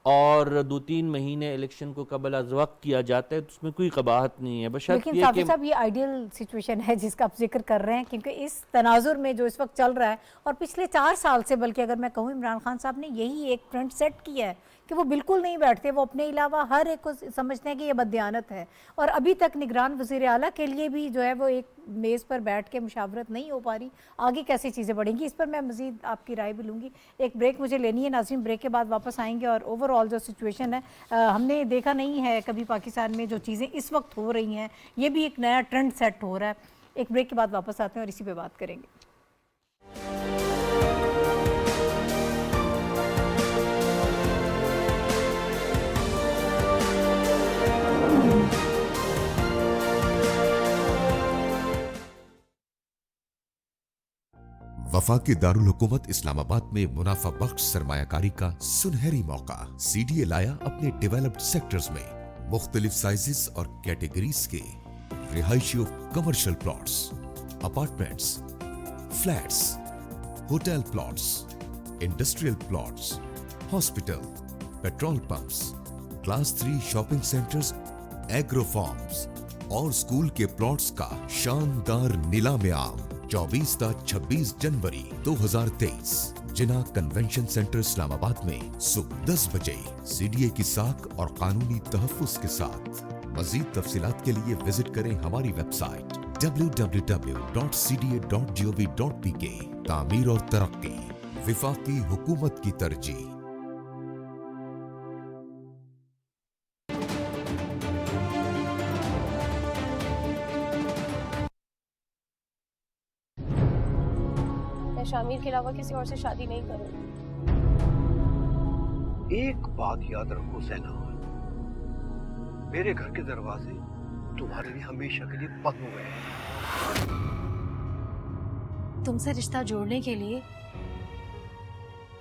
और 2-3 महीने इलेक्शन को कबल अज़ वक्त किया जाता है तो उसमें कोई कबाहत नहीं है। लेकिन साफ़ी साहब ये आइडियल सिचुएशन है जिसका आप जिक्र कर रहे हैं, क्योंकि इस तनाजुर में जो इस वक्त चल रहा है और पिछले 4 साल से, बल्कि अगर मैं कहूँ इमरान खान साहब ने यही एक ट्रेंड सेट किया है कि वो बिल्कुल नहीं बैठते, वो अपने अलावा हर एक को समझते हैं कि ये बददियानत है। और अभी तक निगरान वज़ीर आला के लिए भी जो है वो एक मेज़ पर बैठ के मुशावरत नहीं हो पा रही। आगे कैसी चीज़ें बढ़ेंगी इस पर मैं मज़ीद आपकी राय भी लूँगी। एक ब्रेक मुझे लेनी है नाज़रीन, ब्रेक के बाद वापस आएंगे और ओवरऑल जो सिचुएशन है हमने देखा नहीं है कभी पाकिस्तान में जो चीज़ें इस वक्त हो रही हैं, ये भी एक नया ट्रेंड सेट हो रहा है। एक ब्रेक के बाद वापस आते हैं और इसी पर बात करेंगे। वफाकी दारुल हुकूमत इस्लामाबाद में मुनाफा बख्श सरमायाकारी का सुनहरी मौका। CDA लाया अपने डेवलप्ड सेक्टर्स में मुख्तलिफ साइजेस और कैटेगरीज के रिहायशी commercial plots, apartments, flats, hotel plots, industrial plots, hospital, petrol pumps, class 3 shopping centres, agro farms और स्कूल के प्लॉट्स का शानदार नीलाम आम 24 से 26 जनवरी 2023 जिना कन्वेंशन सेंटर इस्लामाबाद में सुबह 10 बजे CDA की साख और कानूनी तहफ़्फ़ुज़ के साथ। मज़ीद तफ़सीलात के लिए विजिट करें हमारी वेबसाइट www.cda.gov.pk। तामीर और तरक्की, वफाकी हुकूमत की तरजीह। शामिर के अलावा किसी और से शादी नहीं करूंगी। एक बात याद रखो ज़ैना, मेरे घर के दरवाजे तुम्हारे लिए हमेशा के लिए बंद हो गए हैं। तुमसे रिश्ता जोड़ने के लिए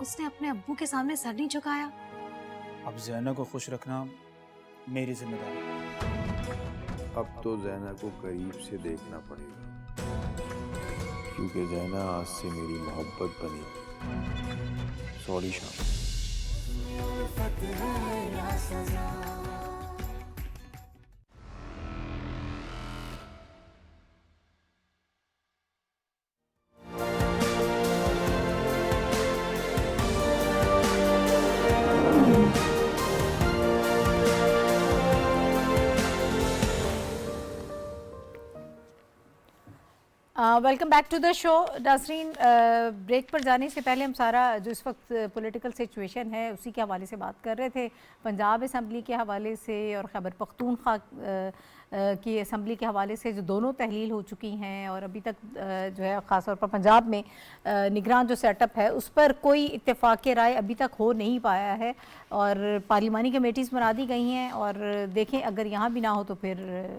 उसने अपने अब्बू के सामने सर नहीं झुकाया। अब ज़ैना को खुश रखना मेरी जिम्मेदारी। अब तो ज़ैना को करीब से देखना पड़ेगा, क्योंकि ज़ैना आज से मेरी मोहब्बत बनी। सॉरी शाम। Welcome back to the show. नाज़रीन, ब्रेक पर जाने से पहले हम सारा जो इस वक्त पॉलिटिकल सिचुएशन है उसी के हवाले से बात कर रहे थे, पंजाब असम्बली के हवाले से और खैबर पख्तूनख्वा की असम्बली के हवाले से जो दोनों तहलील हो चुकी हैं और अभी तक जो है ख़ास तौर पर पंजाब में निगरान जो सेटअप है उस पर कोई इत्तेफाक राय अभी तक हो नहीं पाया है और पार्लिमानी कमेटीज़ बना दी गई हैं। और देखें अगर यहाँ भी ना हो तो फिर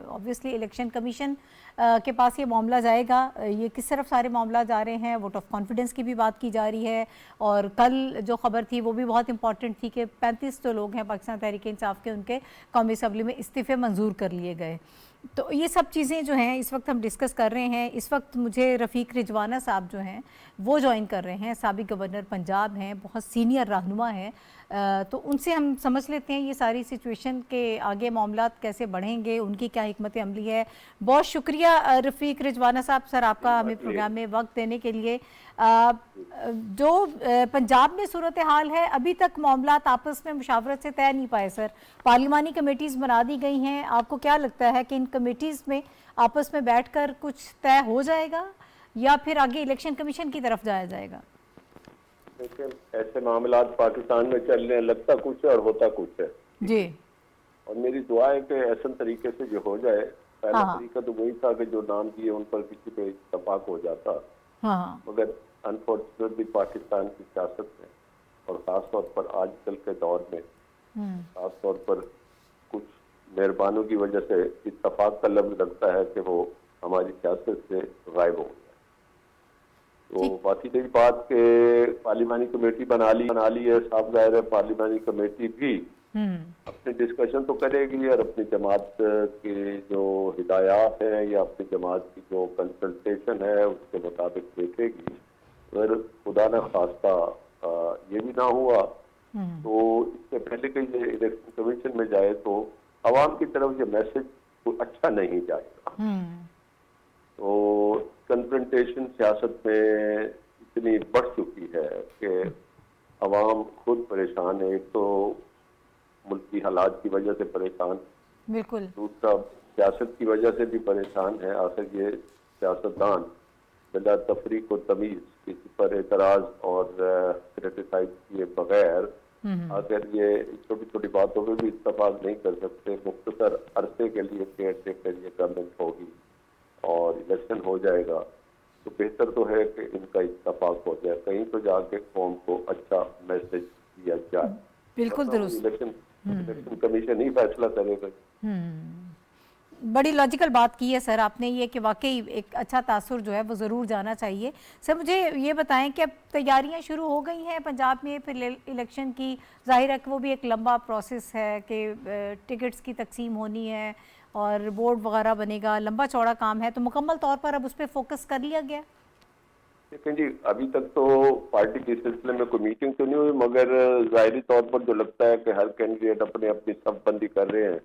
ऑब्वियसली इलेक्शन कमीशन के पास ये मामला जाएगा। ये किस तरफ सारे मामला जा रहे हैं, वोट ऑफ कॉन्फिडेंस की भी बात की जा रही है। और कल जो खबर थी वो भी बहुत इंपॉर्टेंट थी कि 35 जो लोग हैं पाकिस्तान तहरीक इंसाफ के, उनके कौमी असम्बली में इस्तीफ़े मंजूर कर लिए गए। तो ये सब चीज़ें जो हैं इस वक्त हम डिस्कस कर रहे हैं। इस वक्त मुझे रफ़ीक रिजवाना साहब जो हैं वो ज्वाइन कर रहे हैं, साबिक गवर्नर पंजाब हैं, बहुत सीनियर रहनुमा हैं। तो उनसे हम समझ लेते हैं ये सारी सिचुएशन के आगे मामलात कैसे बढ़ेंगे, उनकी क्या हिकमत अमली है। बहुत शुक्रिया रफ़ीक रिजवाना साहब सर आपका हमें प्रोग्राम में वक्त देने के लिए। जो पंजाब में सूरत हाल है, अभी तक मामलात आपस में मुशावरत से तय नहीं पाए सर। पार्लिमानी कमेटीज़ बना दी गई हैं, आपको क्या लगता है कि इन कमेटीज़ में आपस में बैठकर कुछ तय हो जाएगा या फिर आगे इलेक्शन कमीशन की तरफ जाया जाएगा? देखिए, ऐसे मामलात पाकिस्तान में चल रहे हैं, लगता कुछ है और होता कुछ है जी। और मेरी दुआ है कि ऐसा तरीके से जो हो जाए। पहला हाँ। तरीका तो वही था कि जो नाम दिए उन पर किसी पे इत्तफाक हो जाता, हाँ। मगर अनफॉर्चुनेटली पाकिस्तान की सियासत में और ख़ासतौर पर आजकल के दौर में ख़ासतौर पर कुछ मेहरबानों की वजह से इत्तफाक का लफ्ज़ लगता है कि वो हमारी सियासत से गायब हो गया। तो बाकी रही बात के पार्लिमानी कमेटी बना ली है, साफ जाहिर है पार्लिमानी कमेटी भी अपनी डिस्कशन तो करेगी और अपनी जमात के जो हिदायत हैं या अपनी जमात की जो कंसल्टेशन है उसके मुताबिक देखेगी। अगर खुदा न खास्ता ये भी ना हुआ तो इससे पहले कि ये इलेक्शन कमीशन में जाए तो आवाम की तरफ ये मैसेज तो अच्छा नहीं जाएगा। तो कन्फ्रंटेशन सियासत में इतनी बढ़ चुकी है कि अवाम खुद परेशान है। एक तो मुल्की हालात की वजह से परेशान, बिल्कुल, दूसरा सियासत की वजह से भी परेशान है। आखिर ये सियासतदान बिला तफरीक और तमीज़ किसी पर एतराज़ और क्रिटिसाइज किए बगैर अगर ये छोटी छोटी बातों पर भी इत्तफाक नहीं कर सकते, मुख्तसर अरसे के लिए केयर टेकर ये गवर्नमेंट होगी और इलेक्शन हो जाएगा, तो बेहतर तो है कि इनका इत्तफाक हो जाए, कहीं तो जाके कौम को अच्छा मैसेज दिया जाए। बिल्कुल दुरुस्त। इलेक्शन कमीशन ही फैसला करेगा। बड़ी लॉजिकल बात की है सर आपने, ये कि वाकई एक अच्छा तासुर जो है वो ज़रूर जाना चाहिए। सर मुझे ये बताएं कि अब तैयारियां शुरू हो गई हैं पंजाब में फिर इलेक्शन की। जाहिर है कि वो भी एक लंबा प्रोसेस है कि टिकट्स की तकसीम होनी है और बोर्ड वगैरह बनेगा, लंबा चौड़ा काम है। तो मुकम्मल तौर पर अब उस पर फोकस कर लिया गया? लेकिन जी अभी तक तो पार्टी के सिलसिले में कोई मीटिंग तो नहीं हुई, मगर जाहिरी तौर पर जो लगता है कि हर कैंडिडेट अपने अपनी सफबंदी कर रहे हैं।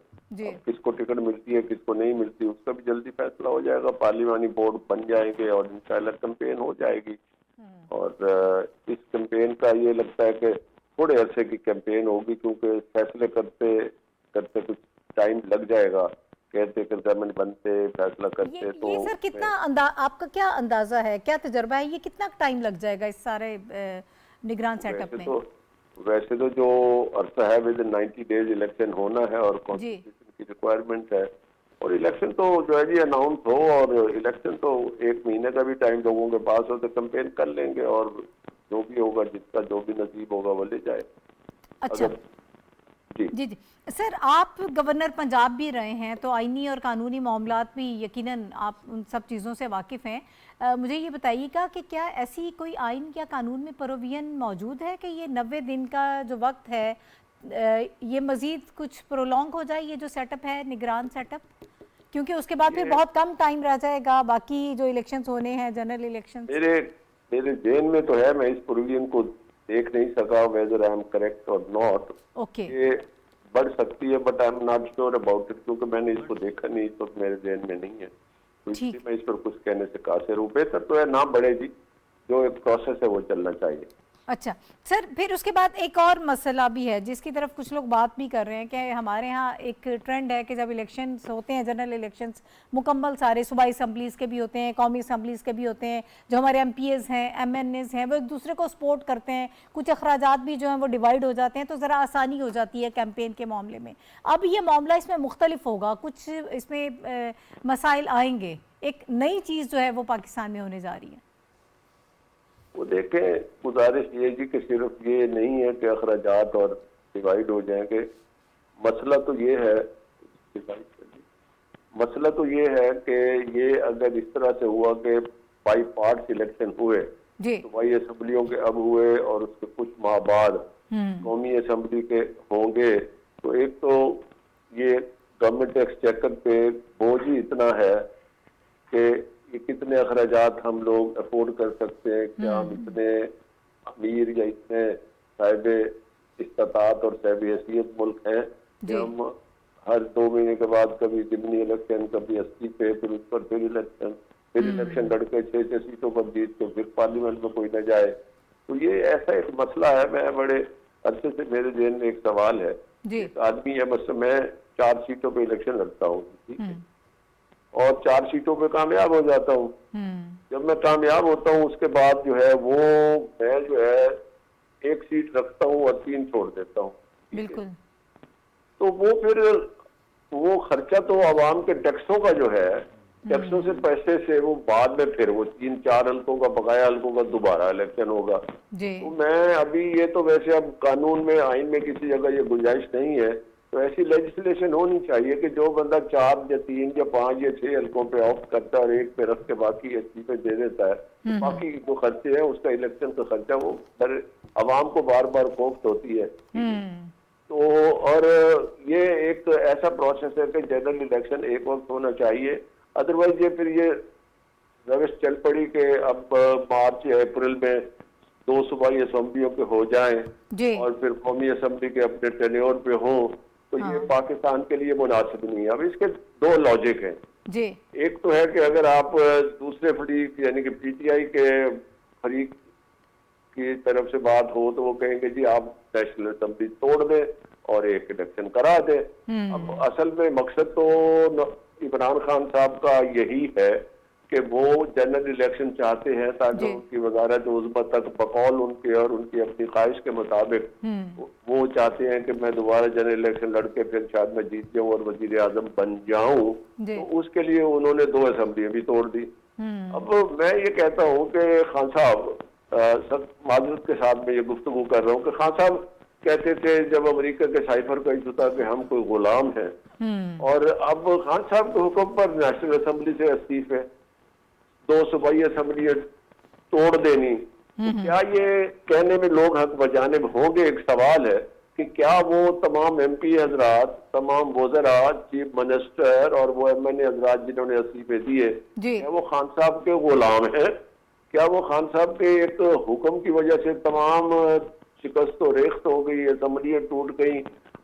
किसको टिकट मिलती है किसको नहीं मिलती उसका भी जल्दी फैसला हो जाएगा। पार्लिमानी बोर्ड बन जाएंगे और इंशाल्लाह कैंपेन हो जाएगी। और इस कैंपेन का ये लगता है कि थोड़े अरसे की कैंपेन होगी, क्योंकि फैसले करते करते कुछ टाइम लग जाएगा। कहते गवर्नमेंट बनते फैसला करते तो ये सर कितना आपका क्या अंदाजा है, क्या तजर्बा है, ये कितना टाइम लग जाएगा इस सारे निगरान सेटअप में? वैसे तो जो अरसा है विद 90 डेज इलेक्शन होना है और कॉन्स्टिट्यूशन की रिक्वायरमेंट है। और इलेक्शन तो जो है जी अनाउंस हो और इलेक्शन तो 1 महीने का भी टाइम लोगों के पास हो तो कैंपेन कर लेंगे और जो भी होगा जिसका जो भी नसीब होगा वो ले जाए। अच्छा जी जी सर, आप गवर्नर पंजाब भी रहे हैं तो आईनी और कानूनी मामलात भी यकीनन आप उन सब चीज़ों से वाकिफ़ हैं। मुझे ये बताइएगा कि क्या ऐसी कोई आइन या कानून में प्रोविजन मौजूद है कि ये 90 दिन का जो वक्त है ये मज़ीद कुछ प्रोलॉन्ग हो जाए, ये जो सेटअप है निगरान सेटअप, क्योंकि उसके बाद फिर बहुत कम टाइम रह जाएगा बाकी जो इलेक्शंस होने हैं, जनरल इलेक्शन। मेरे ज़हन में तो है, मैं इस प्रोविजन को देख नहीं सका वेदर आई एम करेक्ट और नॉट। ओके, बढ़ सकती है but I am not sure about it, क्योंकि मैंने इसको देखा नहीं तो मेरे ध्यान में नहीं है, तो इसलिए मैं इस पर कुछ कहने से कासिर हूँ। बेहतर तो है ना बढ़े जी, जो एक प्रोसेस है वो चलना चाहिए। अच्छा सर, फिर उसके बाद एक और मसला भी है जिसकी तरफ कुछ लोग बात भी कर रहे हैं कि हमारे यहाँ एक ट्रेंड है कि जब इलेक्शंस होते हैं, जनरल इलेक्शंस मुकम्मल सारे सूबाई असम्बलीज़ के भी होते हैं, कौमी असम्बलीज़ के भी होते हैं, जो हमारे MPs हैं MNAs हैं वो एक दूसरे को सपोर्ट करते हैं, कुछ अखराजात भी जो हैं वो डिवाइड हो जाते हैं, तो ज़रा आसानी हो जाती है कैंपेन के मामले में। अब ये मामला इसमें मुख्तलिफ होगा, कुछ इसमें मसाइल आएंगे, एक नई चीज़ जो है वो पाकिस्तान में होने जा रही है। वो देखें, गुजारिश ये जी कि सिर्फ ये नहीं है कि अखराजात और डिवाइड हो जाएंगे। मसला तो ये है कि ये अगर इस तरह से हुआ कि बाई पार्ट इलेक्शन हुए तो वाई असम्बलियों के अब हुए और उसके कुछ माह बाद कौमी असम्बली के होंगे, तो एक तो ये गवर्नमेंट एक्सचेकर पे बोझ ही इतना है कि ये कितने अखराजात हम लोग अफोर्ड कर सकते हैं। क्या हम इतने अमीर या इतने साहिब इस्तात और साहिब हैसियत मुल्क हैं कि हम हर 2 महीने के बाद कभी जिमनी इलेक्शन, कभी इस्तीफे, फिर उस पर फिर इलेक्शन लड़के 6 सीटों पर जीत तो फिर पार्लियामेंट में कोई न जाए। तो ये ऐसा एक मसला है। मैं बड़े अरसे से मेरे जेहन में एक सवाल है, एक आदमी है, बस मैं 4 सीटों पे इलेक्शन लड़ता हूँ, ठीक है, और 4 सीटों पे कामयाब हो जाता हूँ। जब मैं कामयाब होता हूँ उसके बाद जो है वो मैं जो है 1 सीट रखता हूँ और 3 छोड़ देता हूँ। बिल्कुल। तो वो फिर वो खर्चा तो आवाम के टैक्सों का जो है, टैक्सों से पैसे से वो बाद में फिर वो 3-4 हल्कों का, बकाया हल्कों का दोबारा इलेक्शन होगा। तो मैं अभी ये तो वैसे अब कानून में, आइन में किसी जगह ये गुंजाइश नहीं है, तो ऐसी लेजिस्लेशन होनी चाहिए कि जो बंदा 4 या 3 या 5 या 6 हल्कों पे ऑप्ट करता है और 1 पे रख के बाकी इस्तीफे दे देता है, तो बाकी जो खर्चे हैं उसका इलेक्शन का खर्चा वो आवाम को बार बार कोफ्त होती है। तो और ये एक ऐसा प्रोसेस है कि जनरल इलेक्शन एक वक्त होना चाहिए, अदरवाइज ये फिर ये रविश चल पड़ी कि अब मार्च या अप्रैल में 2 सूबाई असम्बलियों के हो जाएं और फिर कौमी असम्बली के अपने टेन्योर पे हो, तो ये पाकिस्तान के लिए मुनासिब नहीं है। अब इसके 2 लॉजिक हैं। एक तो है कि अगर आप दूसरे फरीक यानी कि पीटीआई के फरीक की तरफ से बात हो तो वो कहेंगे जी आप नेशनल असम्बली तोड़ दें और एक इलेक्शन करा दें। अब असल में मकसद तो इमरान खान साहब का यही है कि वो जनरल इलेक्शन चाहते हैं ताकि उनकी वजारत उज़्मा तक बकौल उनके और उनकी अपनी ख्वाहिश के मुताबिक वो चाहते हैं कि मैं दोबारा जनरल इलेक्शन लड़के फिर शायद मैं जीत जाऊं और वजीर आजम बन जाऊं। तो उसके लिए उन्होंने 2 असम्बलियां भी तोड़ दी। अब मैं ये कहता हूँ कि खान साहब, सब माजरत के साथ में ये गुफ्तगू कर रहा हूँ कि खान साहब कहते थे जब अमेरिका के साइफर का इशू था कि हम कोई गुलाम हैं, और अब खान साहब के हुक्म पर नेशनल असम्बली से इस्तीफे, 2 सूबाई असम्बली तोड़ देनी, तो क्या ये कहने में लोग हक बजानिब होंगे? एक सवाल है कि क्या वो तमाम MP हजरात, तमाम वज़रा, चीफ मिनिस्टर और वो MNA हजरात जिन्होंने इस्तीफे दिए, क्या वो खान साहब के गुलाम हैं? क्या वो खान साहब के एक हुक्म की वजह से तमाम शिकस्त और रेख्त हो गई, असम्बलियां टूट गई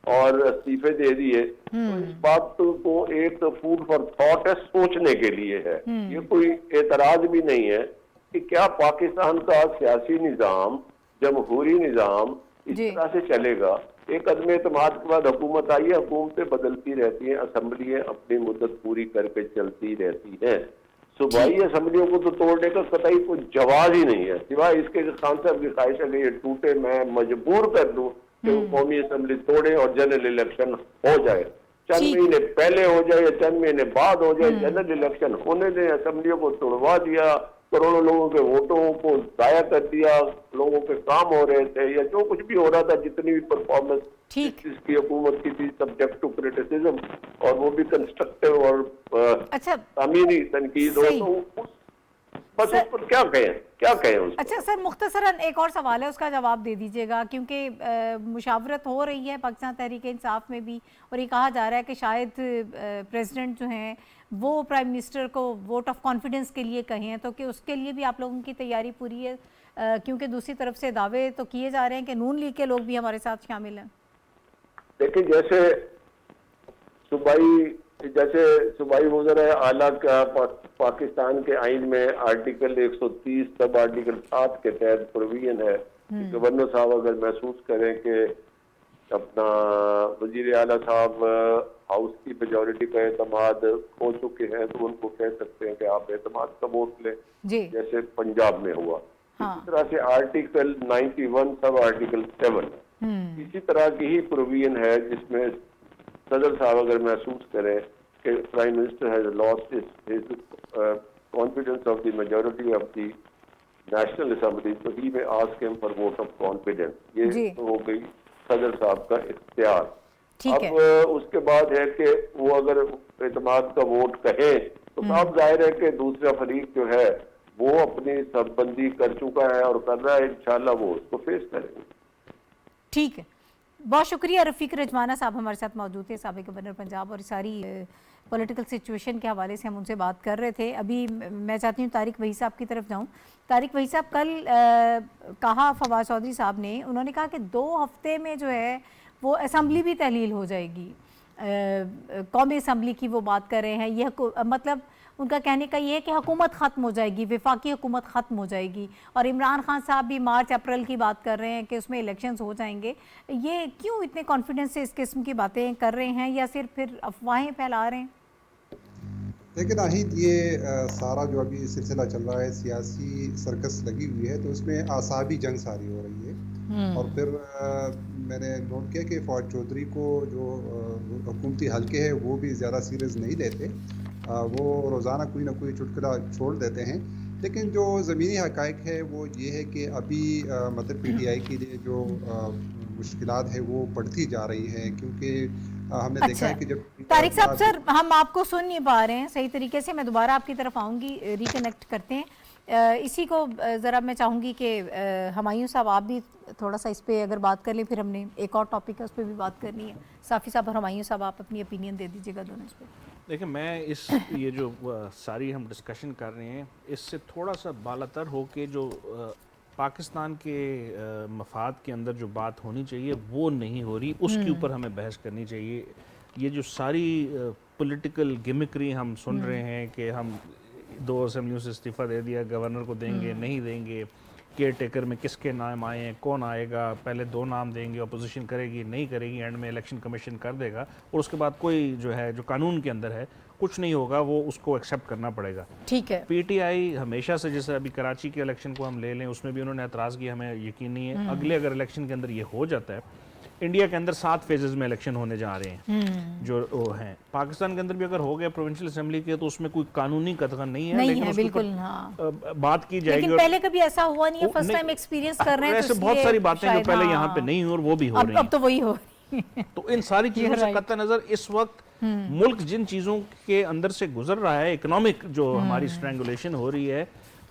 और इस्तीफे दे दिए? तो इस बात को एक फूड फॉर थॉट है, सोचने के लिए है। ये कोई एतराज भी नहीं है कि क्या पाकिस्तान का सियासी निज़ाम, जमहूरी निज़ाम इस तरह से चलेगा? एक अदम एतमाद के बाद हुकूमत आई है, हुकूमतें बदलती रहती हैं, असम्बलियां अपनी मुद्दत पूरी करके चलती रहती हैं। सूबाई असम्बलियों को तो तोड़ने का कतई कोई जवाब ही नहीं है, सिवाय इसके खान साहब की ख्वाहिश है कि ये टूटे, मैं मजबूर कर दूं कि वो कौमी असम्बली तोड़े और जनरल इलेक्शन हो जाए। चंद महीने पहले हो जाए या चंद महीने बाद हो जाए, जनरल इलेक्शन होने दें। असम्बलियों को तोड़वा दिया, करोड़ों लोगों के वोटों को जाया कर दिया, लोगों के काम हो रहे थे या जो कुछ भी हो रहा था, जितनी भी परफॉर्मेंस इसकी हुकूमत की थी, सब्जेक्ट टू क्रिटिसिज्म, और वो भी कंस्ट्रक्टिव और तामीरी तनकीद हो, तो बस उस पर क्या कहें उसको? अच्छा सर, मुख्तसरन एक और सवाल है, उसका जवाब दे दीजिएगा, क्योंकि मुशावरत हो रही है पाकिस्तान तहरीक इंसाफ में भी, और ये कहा जा रहा है कि शायद प्रेसिडेंट जो हैं वो प्राइम मिनिस्टर को वोट ऑफ कॉन्फिडेंस के लिए कहें, तो कि उसके लिए भी आप लोगों की तैयारी पूरी है? क्योंकि दूसरी तरफ से दावे तो किए जा रहे हैं कि नून लीग के लोग भी हमारे साथ शामिल हैं। देखिए, जैसे सूबाई वज़रा आला का पाकिस्तान के आइन में आर्टिकल 130 सब आर्टिकल 7 के तहत प्रोविजन है कि गवर्नर साहब अगर महसूस करें कि अपना वजीर आला साहब हाउस की मेजॉरिटी का एतमाद खो चुके हैं, तो उनको कह सकते हैं कि आप एतमाद का वोट लें, जैसे पंजाब में हुआ। इसी तरह से आर्टिकल 91 सब आर्टिकल 7 इसी तरह की ही प्रोविजन है, जिसमें सदर साहब अगर महसूस करें कि prime minister has lost his confidence of the majority of the national assembly, तो ही में ask him for vote of confidence. ये तो हो गई सदर साहब का इख्तियार। अब उसके बाद है कि वो अगर एतमाद का वोट कहे तो साफ जाहिर है कि दूसरा फरीक जो है वो अपनी सबबंदी कर चुका है और कर रहा है, इंशाल्लाह वो उसको फेस करेंगे। ठीक है, बहुत शुक्रिया रफ़ीक रजवाना साहब हमारे साथ मौजूद थे, साबिक़ गवर्नर पंजाब, और सारी पॉलिटिकल सिचुएशन के हवाले से हम उनसे बात कर रहे थे। अभी मैं चाहती हूँ तारिक वही साहब की तरफ जाऊँ। तारिक वही साहब, कल कहा फवाद चौधरी साहब ने, उन्होंने कहा कि 2 हफ्ते में जो है वो असम्बली भी तहलील हो जाएगी, कौमी असम्बली की वो बात कर रहे हैं। यह मतलब उनका कहने का ये है कि हुकूमत ख़त्म हो जाएगी, वफाकी हुकूमत ख़त्म हो जाएगी, और इमरान खान साहब भी मार्च अप्रैल की बात कर रहे हैं कि उसमें इलेक्शंस हो जाएंगे। ये क्यों इतने कॉन्फिडेंस से इस किस्म की बातें कर रहे हैं, या सिर्फ फिर अफवाहें फैला रहे हैं? लेकिन नाहिद, ये सारा जो अभी सिलसिला चल रहा है, सियासी सर्कस लगी हुई है, तो उसमें आसाबी जंग सारी हो रही है। और फिर मैंने नोट किया कि फवाद चौधरी को जो हुकूमती हल्के हैं वो भी ज़्यादा सीरियस नहीं लेते, वो रोज़ाना कोई ना कोई चुटकुला छोड़ देते हैं। लेकिन जो ज़मीनी हक़ाइक़ है वो ये है कि अभी मतलब PTI के लिए जो मुश्किलात है वो बढ़ती जा रही है, क्योंकि हमने देखा है कि जब तारिक साहब, सर हम आपको सुन नहीं पा रहे हैं सही तरीके से, मैं दोबारा आपकी तरफ आऊँगी, रिकनेक्ट करते हैं। इसी को ज़रा मैं चाहूँगी कि हुमायूं साहब आप भी थोड़ा सा इस पर अगर बात कर लें, फिर हमने एक और टॉपिक है उस पर भी बात करनी है। साफ़ी साहब और हुमायूं साहब, आप अपनी ओपिनियन दे दीजिएगा दोनों इस पर। देखिए, मैं ये जो सारी हम डिस्कशन कर रहे हैं, इससे थोड़ा सा बालातर हो के जो पाकिस्तान के मफाद के अंदर जो बात होनी चाहिए वो नहीं हो रही, उसके ऊपर हमें बहस करनी चाहिए। ये जो सारी पॉलिटिकल गिमिकरी हम सुन रहे हैं कि हम 2 असेंबलियों से इस्तीफ़ा दे दिया, गवर्नर को देंगे नहीं देंगे, केयर टेकर में किसके नाम आए हैं, कौन आएगा, पहले 2 नाम देंगे, अपोजिशन करेगी नहीं करेगी, एंड में इलेक्शन कमीशन कर देगा, और उसके बाद कोई जो है जो कानून के अंदर है कुछ नहीं होगा, वो उसको एक्सेप्ट करना पड़ेगा। ठीक है। PTI हमेशा से, जैसे अभी कराची के इलेक्शन को हम ले लें, उसमें भी उन्होंने एतराज़ किया, हमें यकीन नहीं है अगले अगर इलेक्शन के अंदर ये हो जाता है, इंडिया के अंदर 7 फेजेस में इलेक्शन होने जा रहे हैं जो वो हैं। पाकिस्तान के अंदर भी अगर हो गया प्रोविंशियल असेंबली के, तो उसमें कोई कानूनी कतगन नहीं है, नहीं है, बिल्कुल हाँ। बात की जाएगी। लेकिन पहले कभी ऐसा हुआ नहीं है, फर्स्ट टाइम एक्सपीरियंस कर रहे हैं, ऐसे बहुत सारी बातें जो पहले यहाँ पे नहीं हुई और वो भी हो रही हैं। अब तो वही हो रही है। तो इन सारी चीजों से कत्ते नजर इस वक्त मुल्क जिन चीजों के अंदर से गुजर रहा है, इकोनॉमिक जो हमारी स्ट्रैंगुलेशन हो रही है,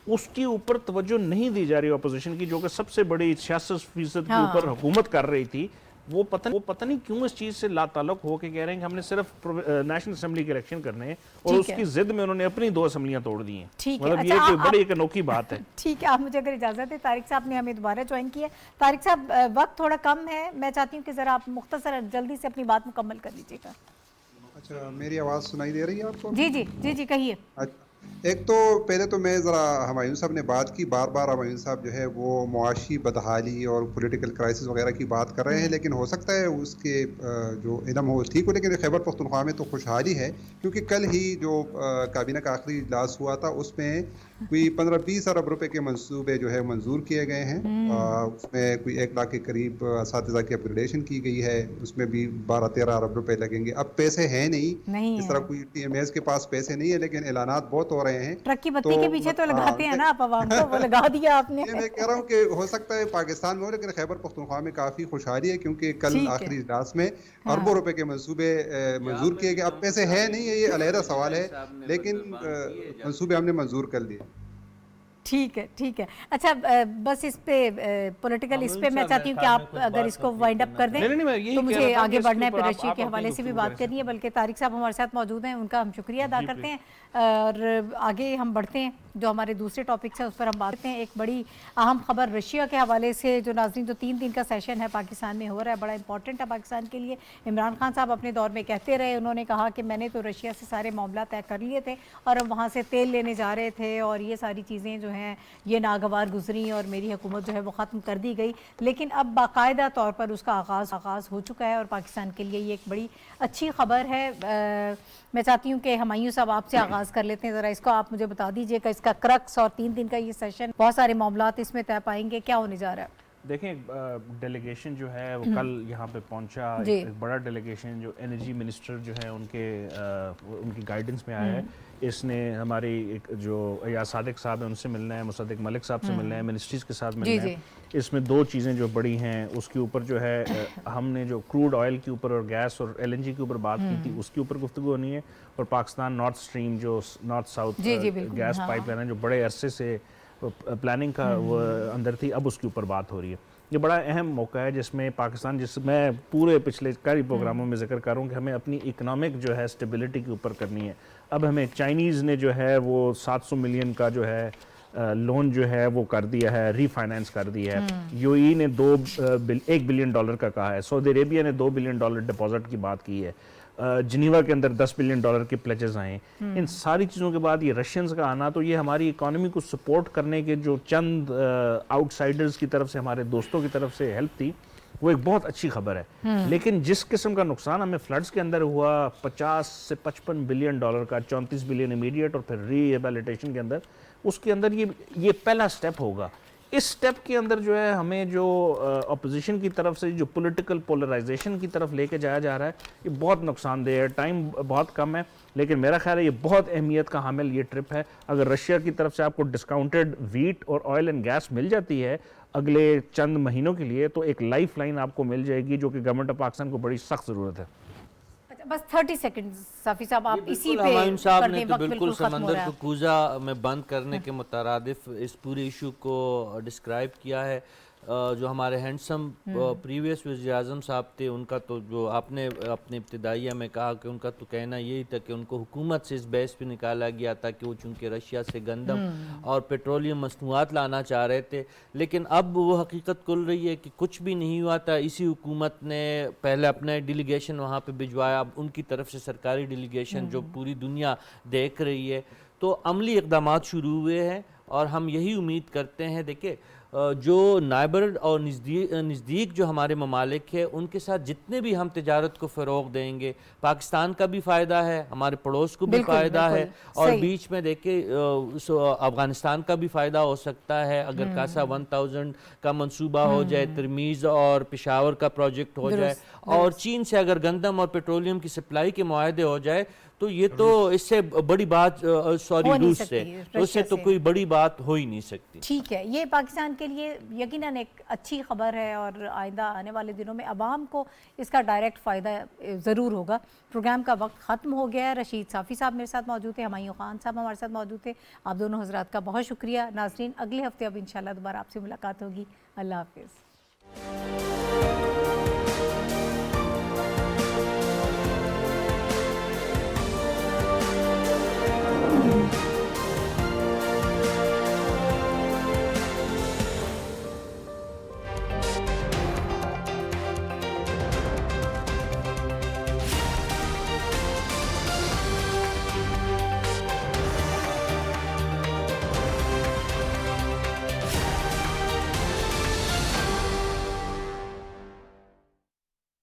उसके ऊपर तवज्जो नहीं दी जा रही अपोजिशन की, जो कि सबसे बड़ी 66% के ऊपर हुकूमत कर रही थी। वो पता नहीं क्यों इस चीज से लाताल्लुक होकर कह रहे हैं कि हमने सिर्फ नेशनल असेंबली के इलेक्शन करने हैं, और उसकी जिद में उन्होंने अपनी 2 असेंबलियां तोड़ दी हैं। मतलब ये कोई बड़ी एक अनोखी बात है। ठीक है, आप मुझे अगर इजाजत है, तारिक साहब ने हमें दोबारा ज्वाइन किया। तारिक साहब, वक्त थोड़ा कम है, मैं चाहती हूँ कि जरा आप मुख्तसर जल्दी से अपनी बात मुकम्मल कर लीजिएगा। अच्छा, मेरी आवाज़ सुनाई दे रही है आपको? जी जी जी जी, कहिए। एक तो पहले तो मैं ज़रा हुमायूं साहब ने बात की, बार बार हुमायूं साहब जो है वो मुआशी बदहाली और पॉलिटिकल क्राइसिस वगैरह की बात कर रहे हैं, लेकिन हो सकता है उसके जो इल्म हो ठीक हो, लेकिन खैबर पख्तूनख्वा में तो खुशहाली है, क्योंकि कल ही जो काबीना का आखिरी इजलास हुआ था उसमें कोई 15-20 अरब रुपए के मंसूबे जो है मंजूर किए गए हैं। उसमें कोई 1 लाख के करीब असातिज़ा की अपग्रेडेशन की गई है, उसमें भी 12-13 अरब रुपए लगेंगे। अब पैसे हैं नहीं इस तरह कोई TMS के पास पैसे नहीं है, लेकिन ऐलानात बहुत हो रहे हैं। ट्रक की बत्ती के पीछे तो लगाते हैं ना आप आवाम को, वो लगा दिया आपने। मैं कह रहा हूँ कि हो सकता है पाकिस्तान में हो, लेकिन खैबर पख्तूनख्वा में काफी खुशहाली है, क्योंकि कल आखिरी इजलास में अरबों रुपए के मंसूबे मंजूर किए गए। अब पैसे है नहीं है, ये अलहदा सवाल है, लेकिन मंसूबे हमने मंजूर कर लिए। ठीक है, ठीक है। अच्छा, बस इस पे पॉलिटिकल इस पे मैं चाहती हूँ कि आप अगर इसको वाइंड अप कर दें, तो मुझे आगे बढ़ना है, फिर रशिया के हवाले से भी बात करनी है। बल्कि तारिक साहब हमारे साथ मौजूद हैं, उनका हम शुक्रिया अदा करते हैं, और आगे हम बढ़ते हैं। जो हमारे दूसरे टॉपिक्स हैं उस पर हम बात करते हैं। एक बड़ी अहम खबर रशिया के हवाले से, जो नाज़रीन जो 3 दिन का सेशन है पाकिस्तान में हो रहा है, बड़ा इंपॉर्टेंट है पाकिस्तान के लिए। इमरान खान साहब अपने दौर में कहते रहे, उन्होंने कहा कि मैंने तो रशिया से सारे मामला तय कर लिए थे और हम वहाँ से तेल लेने जा रहे थे, और ये सारी चीज़ें जो हैं ये नागवार गुजरी और मेरी हुकूमत जो है वो ख़त्म कर दी गई। लेकिन अब बाकायदा तौर पर उसका आगाज़ हो चुका है, और पाकिस्तान के लिए ये एक बड़ी अच्छी खबर है। मैं चाहती हूँ कि हुमायूं साहब आपसे आगाज़ कर लेते हैं, ज़रा इसको आप मुझे बता दीजिएगा, इसका क्रक्स और 3 दिन का ये सेशन, बहुत सारे मामलात इसमें तय पाएंगे, क्या होने जा रहा है? देखें, डेलीगेशन जो है वो कल यहाँ पे पहुँचा, एक बड़ा डेलीगेशन जो एनर्जी मिनिस्टर जो है उनकी गाइडेंस में आया है। इसने हमारी एक जो या सादिक साहब है उनसे मिलना है, मुसद्दिक मलिक साहब से मिलना है, मिनिस्ट्रीज़ के साथ मिलना है। इसमें 2 चीज़ें जो बड़ी हैं, उसके ऊपर जो है हमने जो क्रूड ऑयल के ऊपर और गैस और LNG के ऊपर बात की थी, उसके ऊपर गुफ्तगू होनी है, और पाकिस्तान नॉर्थ स्ट्रीम जो नॉर्थ साउथ गैस पाइपलाइन है जो बड़े अरसे से प्लानिंग का वो अंदर थी, अब उसके ऊपर बात हो रही है। ये बड़ा अहम मौका है जिसमें पाकिस्तान, जिसमें पूरे पिछले कई प्रोग्रामों में जिक्र कर रहा हूँ कि हमें अपनी इकोनॉमिक जो है स्टेबिलिटी के ऊपर करनी है। अब हमें चाइनीज़ ने जो है वो 700 मिलियन का जो है लोन जो है वो कर दिया है, रीफाइनेंस कर दिया है। यूएई ने $1 बिलियन का कहा है। सऊदी अरेबिया ने $2 बिलियन डिपॉजिट की बात की है। जिनीवा के अंदर $10 बिलियन के प्लेजेस आए। इन सारी चीज़ों के बाद ये रशियंस का आना, तो ये हमारी इकोनॉमी को सपोर्ट करने के जो चंद आउटसाइडर्स की तरफ से, हमारे दोस्तों की तरफ से हेल्प थी, वो एक बहुत अच्छी खबर है। लेकिन जिस किस्म का नुकसान हमें फ्लड्स के अंदर हुआ, 50 से 55 बिलियन डॉलर का, 34 बिलियन इमीडिएट और फिर रिहेबिलिटेशन के अंदर, उसके अंदर ये पहला स्टेप होगा। इस स्टेप के अंदर जो है हमें जो अपोजिशन की तरफ से जो पॉलिटिकल पोलराइजेशन की तरफ लेके जाया जा रहा है, ये बहुत नुकसानदेह है। टाइम बहुत कम है, लेकिन मेरा ख्याल है ये बहुत अहमियत का हामिल ये ट्रिप है। अगर रशिया की तरफ से आपको डिस्काउंटेड वीट और ऑयल एंड गैस मिल जाती है अगले चंद महीनों के लिए, तो एक लाइफ लाइन आपको मिल जाएगी, जो कि गवर्नमेंट ऑफ पाकिस्तान को बड़ी सख्त ज़रूरत है। बस 30 सेकंड साफी साहब, आप इसी पे हुमायूं साहब ने तो वक्त बिल्कुल खत्म हो समंदर रहा को है। कूजा में बंद करने के मुतरादिफ इस पूरे इशू को डिस्क्राइब किया है। जो हमारे हैंडसम प्रीवियस वज़ीर-ए-आज़म साहब थे, उनका तो जो आपने अपने इब्तिदाइया में कहा कि उनका तो कहना यही था कि उनको हुकूमत से इस बहस पे निकाला गया था कि वो चूँकि रशिया से गंदम और पेट्रोलियम मसनूआत लाना चाह रहे थे। लेकिन अब वो हकीकत खुल रही है कि कुछ भी नहीं हुआ था। इसी हुकूमत ने पहले अपना डेलीगेशन वहाँ पे भिजवाया, अब उनकी तरफ से सरकारी डेलीगेशन जो पूरी दुनिया देख रही है, तो अमली इक़दामात शुरू हुए हैं और हम यही उम्मीद करते हैं। देखिए, जो नाइबर और नज़दीक जो हमारे ममालिक है, उनके साथ जितने भी हम तिजारत को फ़रोग़ देंगे, पाकिस्तान का भी फ़ायदा है, हमारे पड़ोस को भी फ़ायदा है, और बीच में देखिए अफ़गानिस्तान का भी फ़ायदा हो सकता है अगर कासा 1000 का मंसूबा हो जाए, तरमीज़ और पेशावर का प्रोजेक्ट हो जाए, और चीन से अगर गंदम और पेट्रोलियम की सप्लाई के मुआहदे हो जाए, तो ये तो इससे बड़ी बात, सॉरी रूस से, तो इससे तो कोई बड़ी बात हो ही नहीं सकती। ठीक है, ये पाकिस्तान के लिए यकीनन एक अच्छी खबर है और आइंदा आने वाले दिनों में अवाम को इसका डायरेक्ट फ़ायदा ज़रूर होगा। प्रोग्राम का वक्त ख़त्म हो गया है। रशीद साफ़ी साहब मेरे साथ मौजूद थे, हुमायूं खान साहब हमारे साथ मौजूद थे। आप दोनों हज़रात का बहुत शुक्रिया। नाज़रीन, अगले हफ्ते अब इंशाल्लाह दोबारा आपसे मुलाकात होगी। अल्लाह हाफ़िज़।